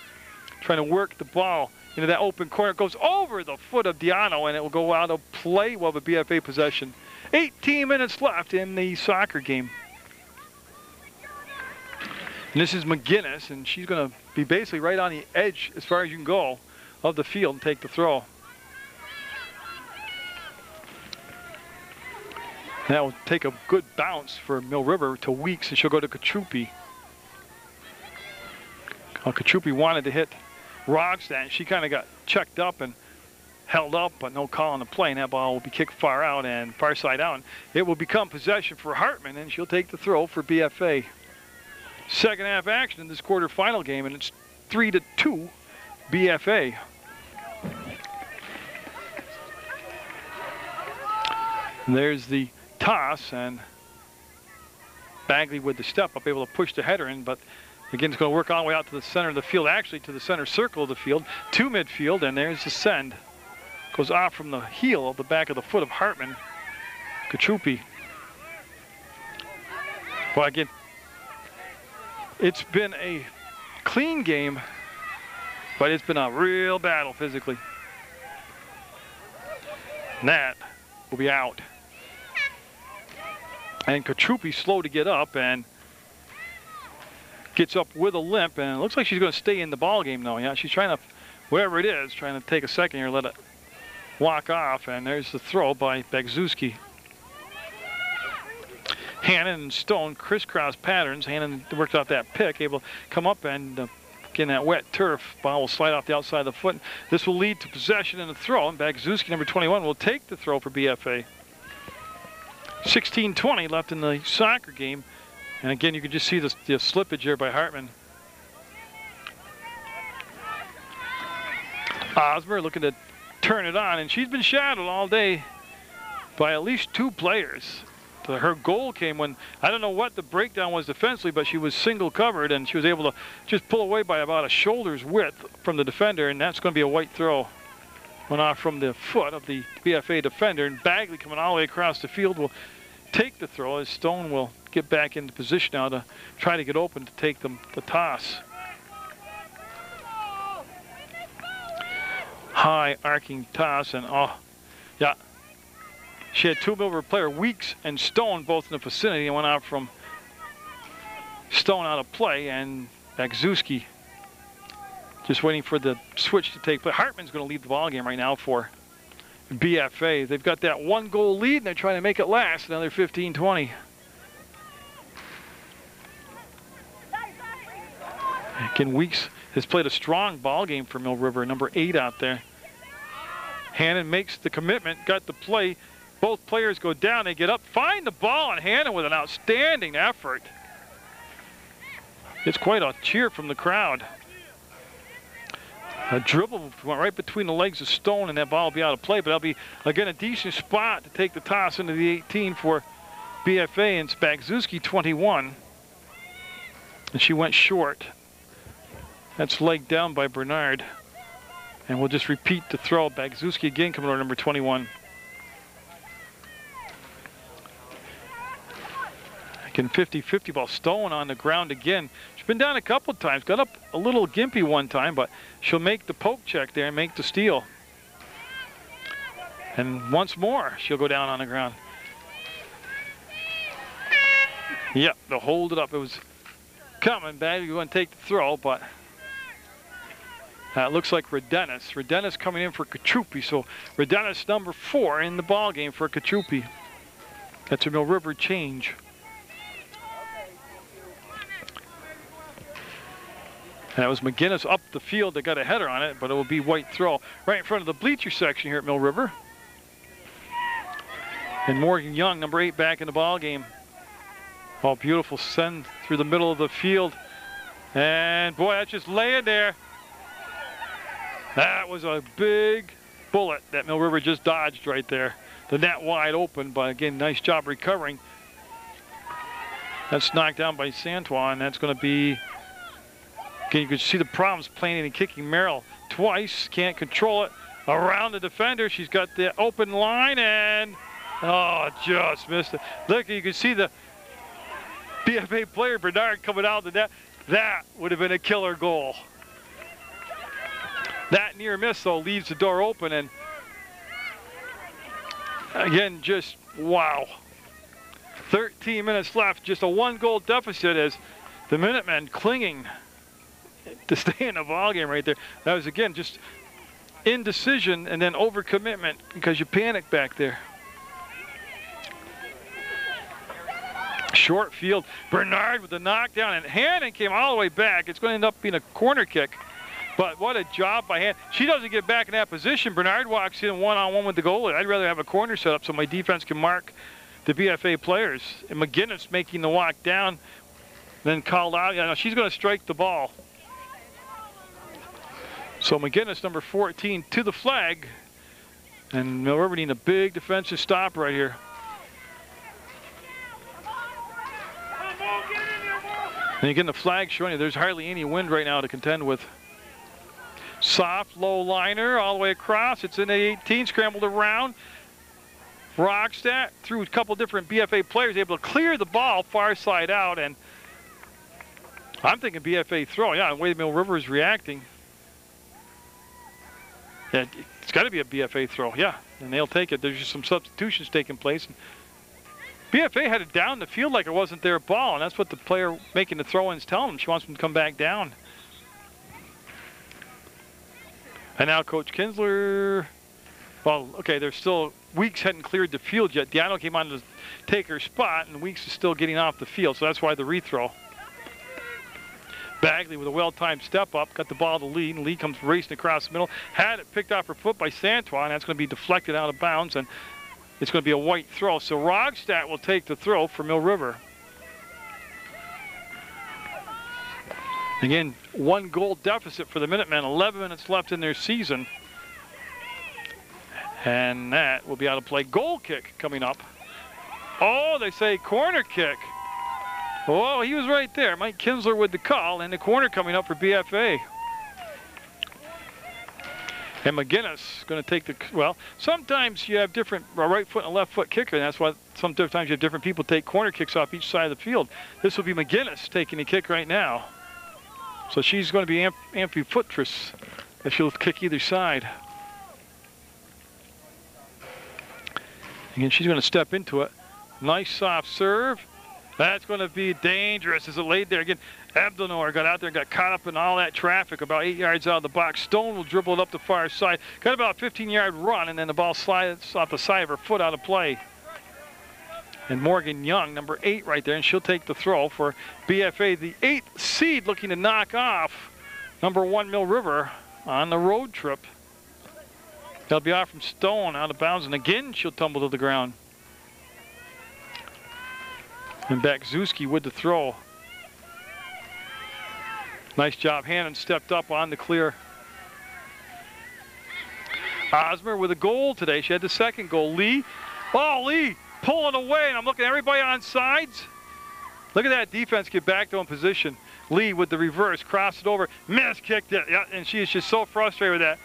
trying to work the ball into that open corner. It goes over the foot of Diano, and it will go out of play while the BFA possession. 18 minutes left in the soccer game. And this is McGinnis, and she's going to be basically right on the edge as far as you can go of the field and take the throw. That will take a good bounce for Mill River to Weeks, and she'll go to Katrupi. Well, Katrupi wanted to hit Rogstad, and she kind of got checked up and held up, but no call on the play, and that ball will be kicked far out and far side out. It will become possession for Hartman, and she'll take the throw for BFA. Second half action in this quarterfinal game, and it's 3-2 BFA. And there's the toss, and Bagley with the step up, able to push the header in, but again, it's going to work all the way out to the center of the field, actually to the center circle of the field, to midfield, and there's the send. Goes off from the heel of the back of the foot of Hartman. Katrupi. Well, again, it's been a clean game, but it's been a real battle physically. And that will be out. And Katrupi slow to get up and gets up with a limp, and it looks like she's going to stay in the ball game though. Yeah, she's trying to, whatever it is, trying to take a second here, let it walk off, and there's the throw by Bagzewski. Hannon and Stone crisscross patterns. Hannon worked out that pick, able to come up and get in that wet turf. Ball will slide off the outside of the foot. This will lead to possession and a throw, and Bagzewski, number 21, will take the throw for BFA. 16:20 left in the soccer game, and again, you can just see the slippage here by Hartman. Osmer looking to turn it on, and she's been shadowed all day by at least 2 players. Her goal came when, I don't know what the breakdown was defensively, but she was single covered, and she was able to just pull away by about a shoulder's width from the defender, and that's going to be a white throw. Went off from the foot of the BFA defender, and Bagley coming all the way across the field will take the throw as Stone will get back into position now to try to get open to take the toss. High arcing toss, and oh, yeah. She had 2 Mill River player, Weeks and Stone, both in the vicinity, and went out from Stone out of play, and Bagzuski just waiting for the switch to take place. Hartman's going to lead the ball game right now for BFA. They've got that 1-goal lead, and they're trying to make it last another 15-20. Again, Weeks has played a strong ball game for Mill River, number 8 out there. Hannon makes the commitment, got the play. Both players go down, they get up, find the ball, and Hannon with an outstanding effort. It's quite a cheer from the crowd. A dribble went right between the legs of Stone, and that ball will be out of play, but that'll be, again, a decent spot to take the toss into the 18 for BFA, and Spagzuski 21. And she went short. That's legged down by Bernard. And we'll just repeat the throw. Bagzuski again coming over number 21. Again, 50-50 ball. Stone on the ground again. She's been down a couple of times. Got up a little gimpy one time, but she'll make the poke check there and make the steal. And once more, she'll go down on the ground. Yep, they'll hold it up. It was coming back. You're going to take the throw, but it looks like Redenis. Redenis coming in for Kachupi. So Redenis number 4 in the ball game for Kachupi. That's a Mill River change. And that was McGinnis up the field that got a header on it, but it will be white throw right in front of the bleacher section here at Mill River. And Morgan Young, number 8, back in the ball game. Oh, beautiful send through the middle of the field. And boy, that's just laying there. That was a big bullet that Mill River just dodged right there. The net wide open, but again, nice job recovering. That's knocked down by Santuan. That's going to be, again, you can see the problems planting and kicking Merrill twice. Can't control it. Around the defender, she's got the open line, and oh, just missed it. Look, you can see the BFA player, Bernard, coming out of the net. That would have been a killer goal. That near miss, though, leaves the door open, and again, just wow. 13 minutes left, just a 1-goal deficit as the Minutemen clinging to stay in the ballgame right there. That was, again, just indecision and then overcommitment because you panic back there. Short field, Bernard with the knockdown, and Hannon came all the way back. It's going to end up being a corner kick. But what a job by Hannon. She doesn't get back in that position. Bernard walks in one-on-one with the goalie. I'd rather have a corner set up so my defense can mark the BFA players. And McGinnis making the walk down, then called out. You know, she's going to strike the ball. So McGinnis, number 14, to the flag. And Mill River needing a big defensive stop right here. And again, the flag showing you there's hardly any wind right now to contend with. Soft, low liner all the way across. It's in the 18, scrambled around. Rockstadt through a couple different BFA players, able to clear the ball far side out. And I'm thinking BFA throw. Yeah, the way Mill River is reacting. Yeah, it's got to be a BFA throw. Yeah, and they'll take it. There's just some substitutions taking place. And BFA had it down the field like it wasn't their ball, and that's what the player making the throw-in's telling them. She wants them to come back down. And now Coach Kinsler, well, okay, there's still, Weeks hadn't cleared the field yet. Diano came on to take her spot, and Weeks is still getting off the field, so that's why the rethrow. Bagley with a well-timed step up, got the ball to Lee, and Lee comes racing across the middle. Had it picked off her foot by Santuan. That's going to be deflected out of bounds, and it's going to be a white throw. So Rogstadt will take the throw for Mill River. Again, 1-goal deficit for the Minutemen, 11 minutes left in their season. And that will be out of play. Goal kick coming up. Oh, they say corner kick. Oh, he was right there. Mike Kinsler with the call, and the corner coming up for BFA. And McGinnis going to take the, well, sometimes you have different right foot and left foot kicker, and that's why sometimes you have different people take corner kicks off each side of the field. This will be McGinnis taking the kick right now. So she's going to be amphifoottress if she'll kick either side. Again, she's going to step into it. Nice soft serve. That's going to be dangerous as it laid there. Again, Abdelnour got out there and got caught up in all that traffic about 8 yards out of the box. Stone will dribble it up the far side. Got about a 15-yard run, and then the ball slides off the side of her foot out of play. And Morgan Young, number 8 right there, and she'll take the throw for BFA. The 8th seed looking to knock off number 1 Mill River on the road trip. That'll be off from Stone, out of bounds, and again she'll tumble to the ground. And Bakzuski with the throw. Nice job. Hannon stepped up on the clear. Osmer with a goal today. She had the second goal. Lee. Oh, Lee pulling away, and I'm looking at everybody on sides. Look at that defense get back to in position. Lee with the reverse, crossed it over, kicked it. Yeah, and she is just so frustrated with that.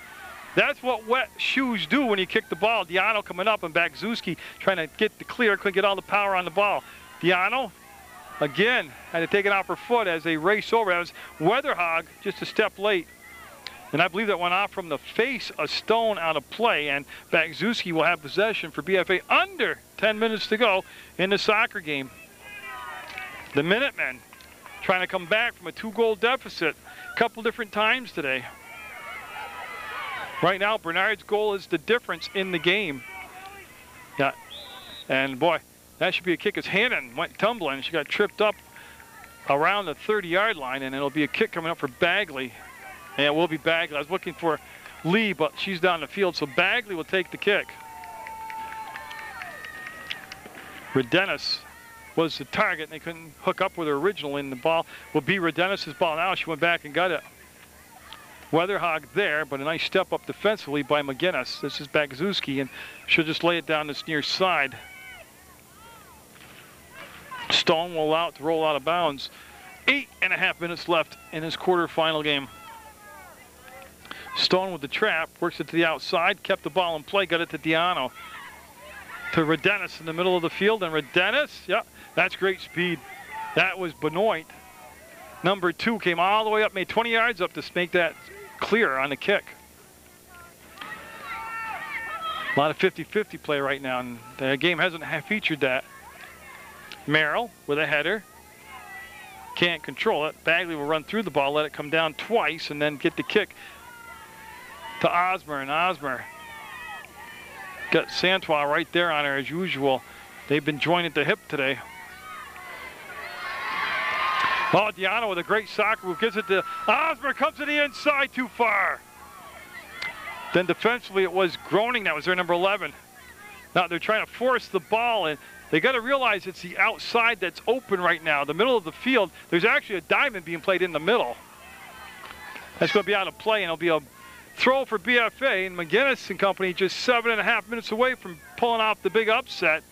That's what wet shoes do when you kick the ball. Diano coming up, and Bakzuski trying to get the clear, couldn't get all the power on the ball. Diano, again, had to take it off her foot as they race over. That was Weatherhog just a step late. And I believe that went off from the face of Stone out of play, and Bakzuski will have possession for BFA under 10 minutes to go in the soccer game. The Minutemen trying to come back from a 2-goal deficit a couple different times today. Right now, Bernard's goal is the difference in the game. Yeah, and boy, that should be a kick as Hannon went tumbling. She got tripped up around the 30-yard line, and it'll be a kick coming up for Bagley. And it will be Bagley. I was looking for Lee, but she's down the field, so Bagley will take the kick. Redenis was the target, and they couldn't hook up with her originally, and the ball will be Redenis' ball now. She went back and got it. Weatherhog there, but a nice step up defensively by McGinnis. This is Bakzuski, and she'll just lay it down this near side. Stone will allow it to roll out of bounds. 8.5 minutes left in this quarterfinal game. Stone with the trap, works it to the outside, kept the ball in play, got it to Diano. To Redenis in the middle of the field, and Redenis, yeah, that's great speed. That was Benoit. Number 2 came all the way up, made 20 yards up to make that clear on the kick. A lot of 50-50 play right now, and the game hasn't featured that. Merrill with a header. Can't control it. Bagley will run through the ball, let it come down twice, and then get the kick to Osmer, and Osmer got Santois right there on her as usual. They've been joined at the hip today. Oh, Diano with a great soccer move, gives it to Osmer, comes to the inside too far. Then defensively it was Groening, that was their number 11. Now they're trying to force the ball, and they got to realize it's the outside that's open right now. The middle of the field, there's actually a diamond being played in the middle. That's going to be out of play, and it'll be a throw for BFA, and McGinnis and company just 7.5 minutes away from pulling off the big upset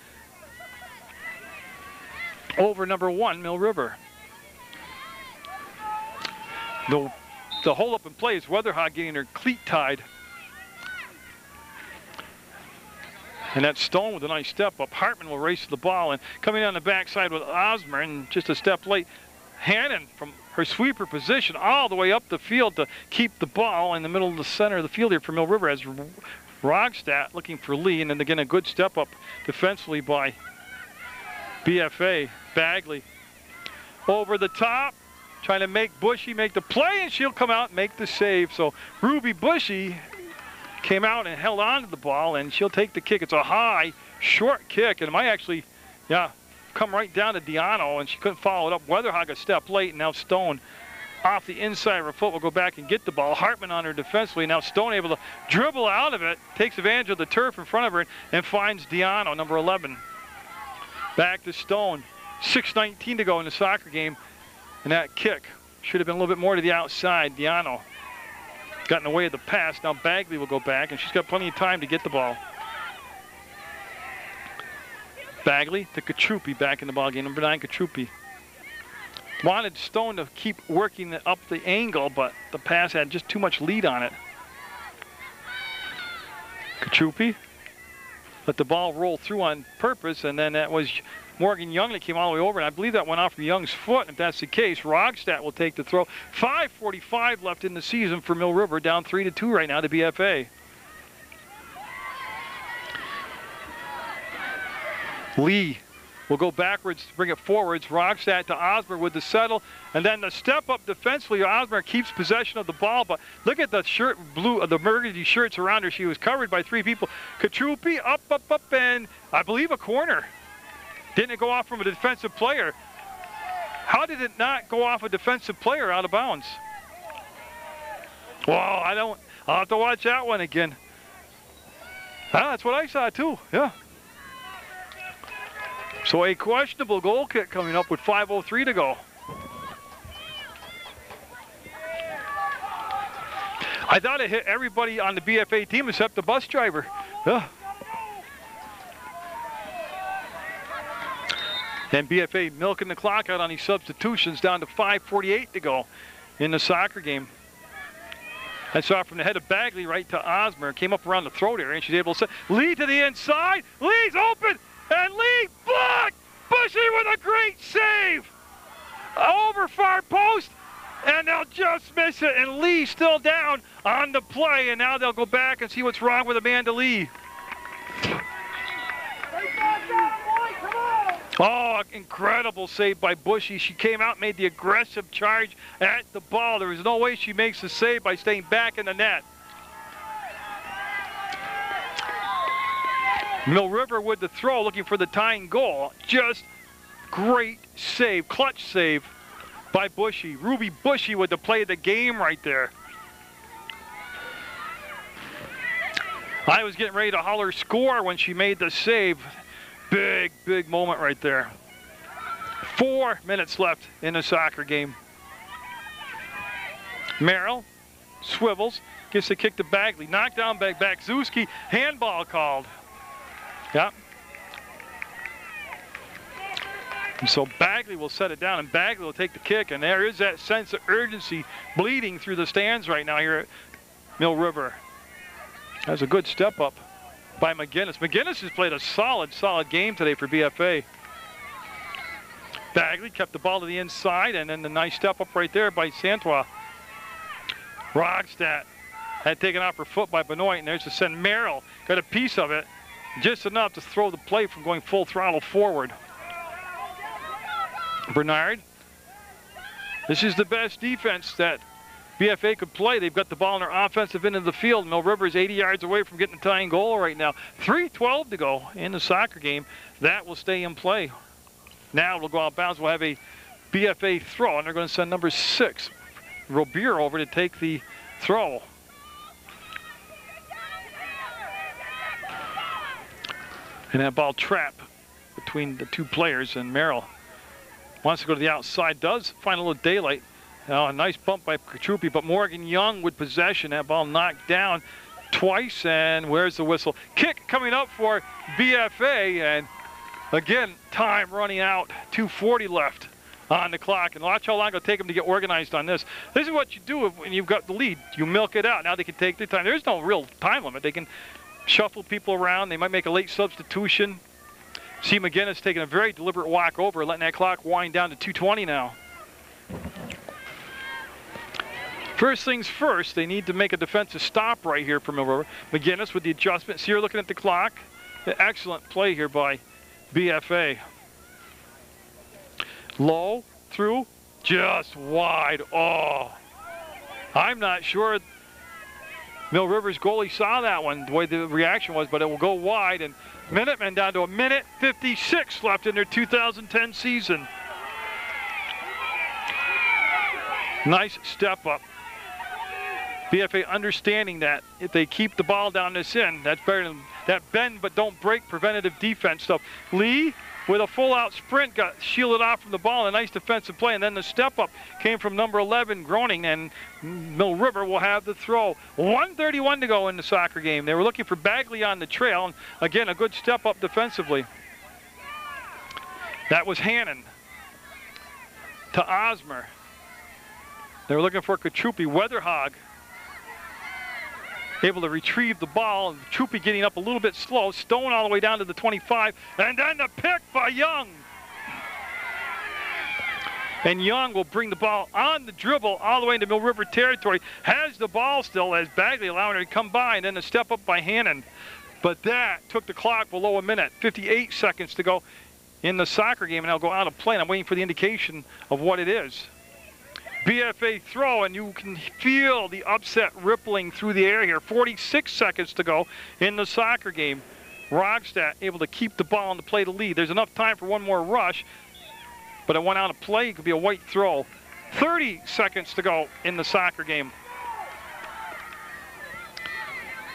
over number 1 Mill River. The hole up in play is Weatherhog getting her cleat tied. And that's Stone with a nice step up. Hartman will race the ball, and coming on the backside with Osmer, and just a step late, Hannon from her sweeper position all the way up the field to keep the ball in the middle of the center of the field here for Mill River as Rogstad looking for Lee, and then again a good step up defensively by BFA. Bagley over the top, trying to make Bushy make the play, and she'll come out and make the save. So Ruby Bushy came out and held on to the ball, and she'll take the kick. It's a high, short kick, and it might actually, yeah, come right down to Diano, and she couldn't follow it up. Weatherhog a step late, and now Stone off the inside of her foot will go back and get the ball. Hartman on her defensively. Now Stone able to dribble out of it, takes advantage of the turf in front of her, and finds Diano, number 11. Back to Stone. 6:19 to go in the soccer game, and that kick should have been a little bit more to the outside. Diano got in the way of the pass. Now Bagley will go back, and she's got plenty of time to get the ball. Bagley to Kachupi back in the ballgame. Number 9, Kachupi. Wanted Stone to keep working up the angle, but the pass had just too much lead on it. Kachupi let the ball roll through on purpose, and then that was Morgan Young that came all the way over, and I believe that went off from Young's foot. And if that's the case, Rogstad will take the throw. 5:45 left in the season for Mill River, down 3-2 right now to BFA. Lee will go backwards to bring it forwards. Rogstad to Osmer with the settle. And then the step up defensively. Osmer keeps possession of the ball. But look at the shirt, blue, the burgundy shirts around her. She was covered by 3 people. Kachupi up, and I believe a corner. Didn't it go off from a defensive player? How did it not go off a defensive player out of bounds? Well, I'll have to watch that one again. That's what I saw too, yeah. So a questionable goal kick coming up with 5:03 to go. I thought it hit everybody on the BFA team except the bus driver. Yeah. And BFA milking the clock out on these substitutions, down to 5:48 to go in the soccer game. I saw from the head of Bagley right to Osmer. Came up around the throat area, and she's able to set. Lee to the inside. Lee's open, and Lee blocked. Bushy with a great save. Over far post, and they'll just miss it. And Lee still down on the play, and now they'll go back and see what's wrong with Amanda Lee. Oh, incredible save by Bushy. She came out, made the aggressive charge at the ball. There was no way she makes the save by staying back in the net. Mill River with the throw, looking for the tying goal. Just great save, clutch save by Bushy. Ruby Bushy with the play of the game right there. I was getting ready to holler score when she made the save. Big, big moment right there. 4 minutes left in the soccer game. Merrill swivels, gets the kick to Bagley. Knocked down back. Zewski, handball called. Yeah. And so Bagley will set it down, and Bagley will take the kick, and there is that sense of urgency bleeding through the stands right now here at Mill River. That's a good step up by McGinnis. McGinnis has played a solid game today for BFA. Bagley kept the ball to the inside, and then the nice step up right there by Santois. Rogstad had taken off her foot by Benoit, and there's to send Merrill. Got a piece of it, just enough to throw the play from going full throttle forward. Bernard, this is the best defense that BFA could play. They've got the ball in their offensive end of the field. Mill River is 80 yards away from getting the tying goal right now. 3:12 to go in the soccer game. That will stay in play. Now we'll go out of bounds. We'll have a BFA throw, and they're going to send number 6, Robier, over to take the throw. And that ball trap between the 2 players, and Merrill wants to go to the outside, does find a little daylight. Oh, a nice bump by Kachupi, but Morgan Young with possession. That ball knocked down twice, and where's the whistle? Kick coming up for BFA, and again, time running out. 2:40 left on the clock, and watch how long it'll take them to get organized on this. This is what you do when you've got the lead. You milk it out. Now they can take their time. There's no real time limit. They can shuffle people around. They might make a late substitution. See McGinnis taking a very deliberate walk over, letting that clock wind down to 2:20 now. First things first, they need to make a defensive stop right here for Mill River. McGinnis with the adjustment. See her looking at the clock. Excellent play here by BFA. Low, through, just wide. Oh, I'm not sure Mill River's goalie saw that one, the way the reaction was, but it will go wide. And Minutemen down to 1:56 left in their 2010 season. Nice step up. BFA understanding that if they keep the ball down this end, that's better than that bend but don't break preventative defense stuff. Lee with a full-out sprint got shielded off from the ball, a nice defensive play, and then the step up came from number 11, Groening, and Mill River will have the throw. 1:31 to go in the soccer game. They were looking for Bagley on the trail, and again, a good step up defensively. That was Hannon to Osmer. They were looking for Kachupi. Weatherhog able to retrieve the ball, and Kachupi getting up a little bit slow. Stone all the way down to the 25, and then the pick by Young. And Young will bring the ball on the dribble all the way into Mill River territory. Has the ball still as Bagley allowing her to come by, and then a step up by Hannon. But that took the clock below a minute. 58 seconds to go in the soccer game, and I'll go out of play. And I'm waiting for the indication of what it is. BFA throw, and you can feel the upset rippling through the air here. 46 seconds to go in the soccer game. Rogstad able to keep the ball on the play to lead. There's enough time for one more rush, but it went out of play. It could be a white throw. 30 seconds to go in the soccer game.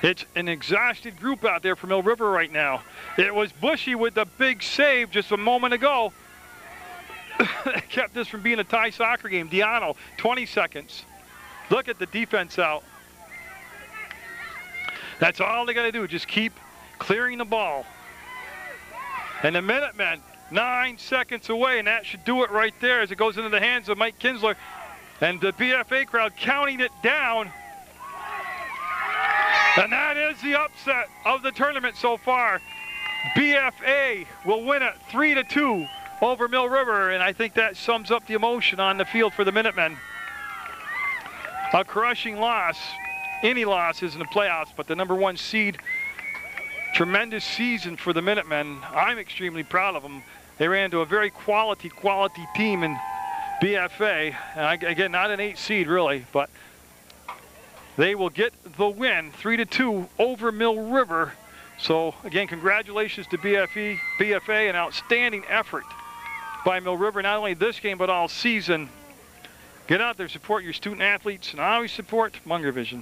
It's an exhausted group out there for Mill River right now. It was Bushy with the big save just a moment ago. Kept this from being a tie soccer game. Diano, 20 seconds. Look at the defense out. That's all they got to do, just keep clearing the ball. And the Minutemen, 9 seconds away, and that should do it right there as it goes into the hands of Mike Kinsler. And the BFA crowd counting it down. And that is the upset of the tournament so far. BFA will win it 3-2 over Mill River, and I think that sums up the emotion on the field for the Minutemen. A crushing loss. Any loss is in the playoffs, but the number 1 seed, tremendous season for the Minutemen. I'm extremely proud of them. They ran into a very quality team in BFA. And again, not an 8 seed really, but they will get the win, 3-2 over Mill River. So again, congratulations to BFA, an outstanding effort by Mill River, not only this game, but all season. Get out there, support your student athletes, and always support Munger Vision.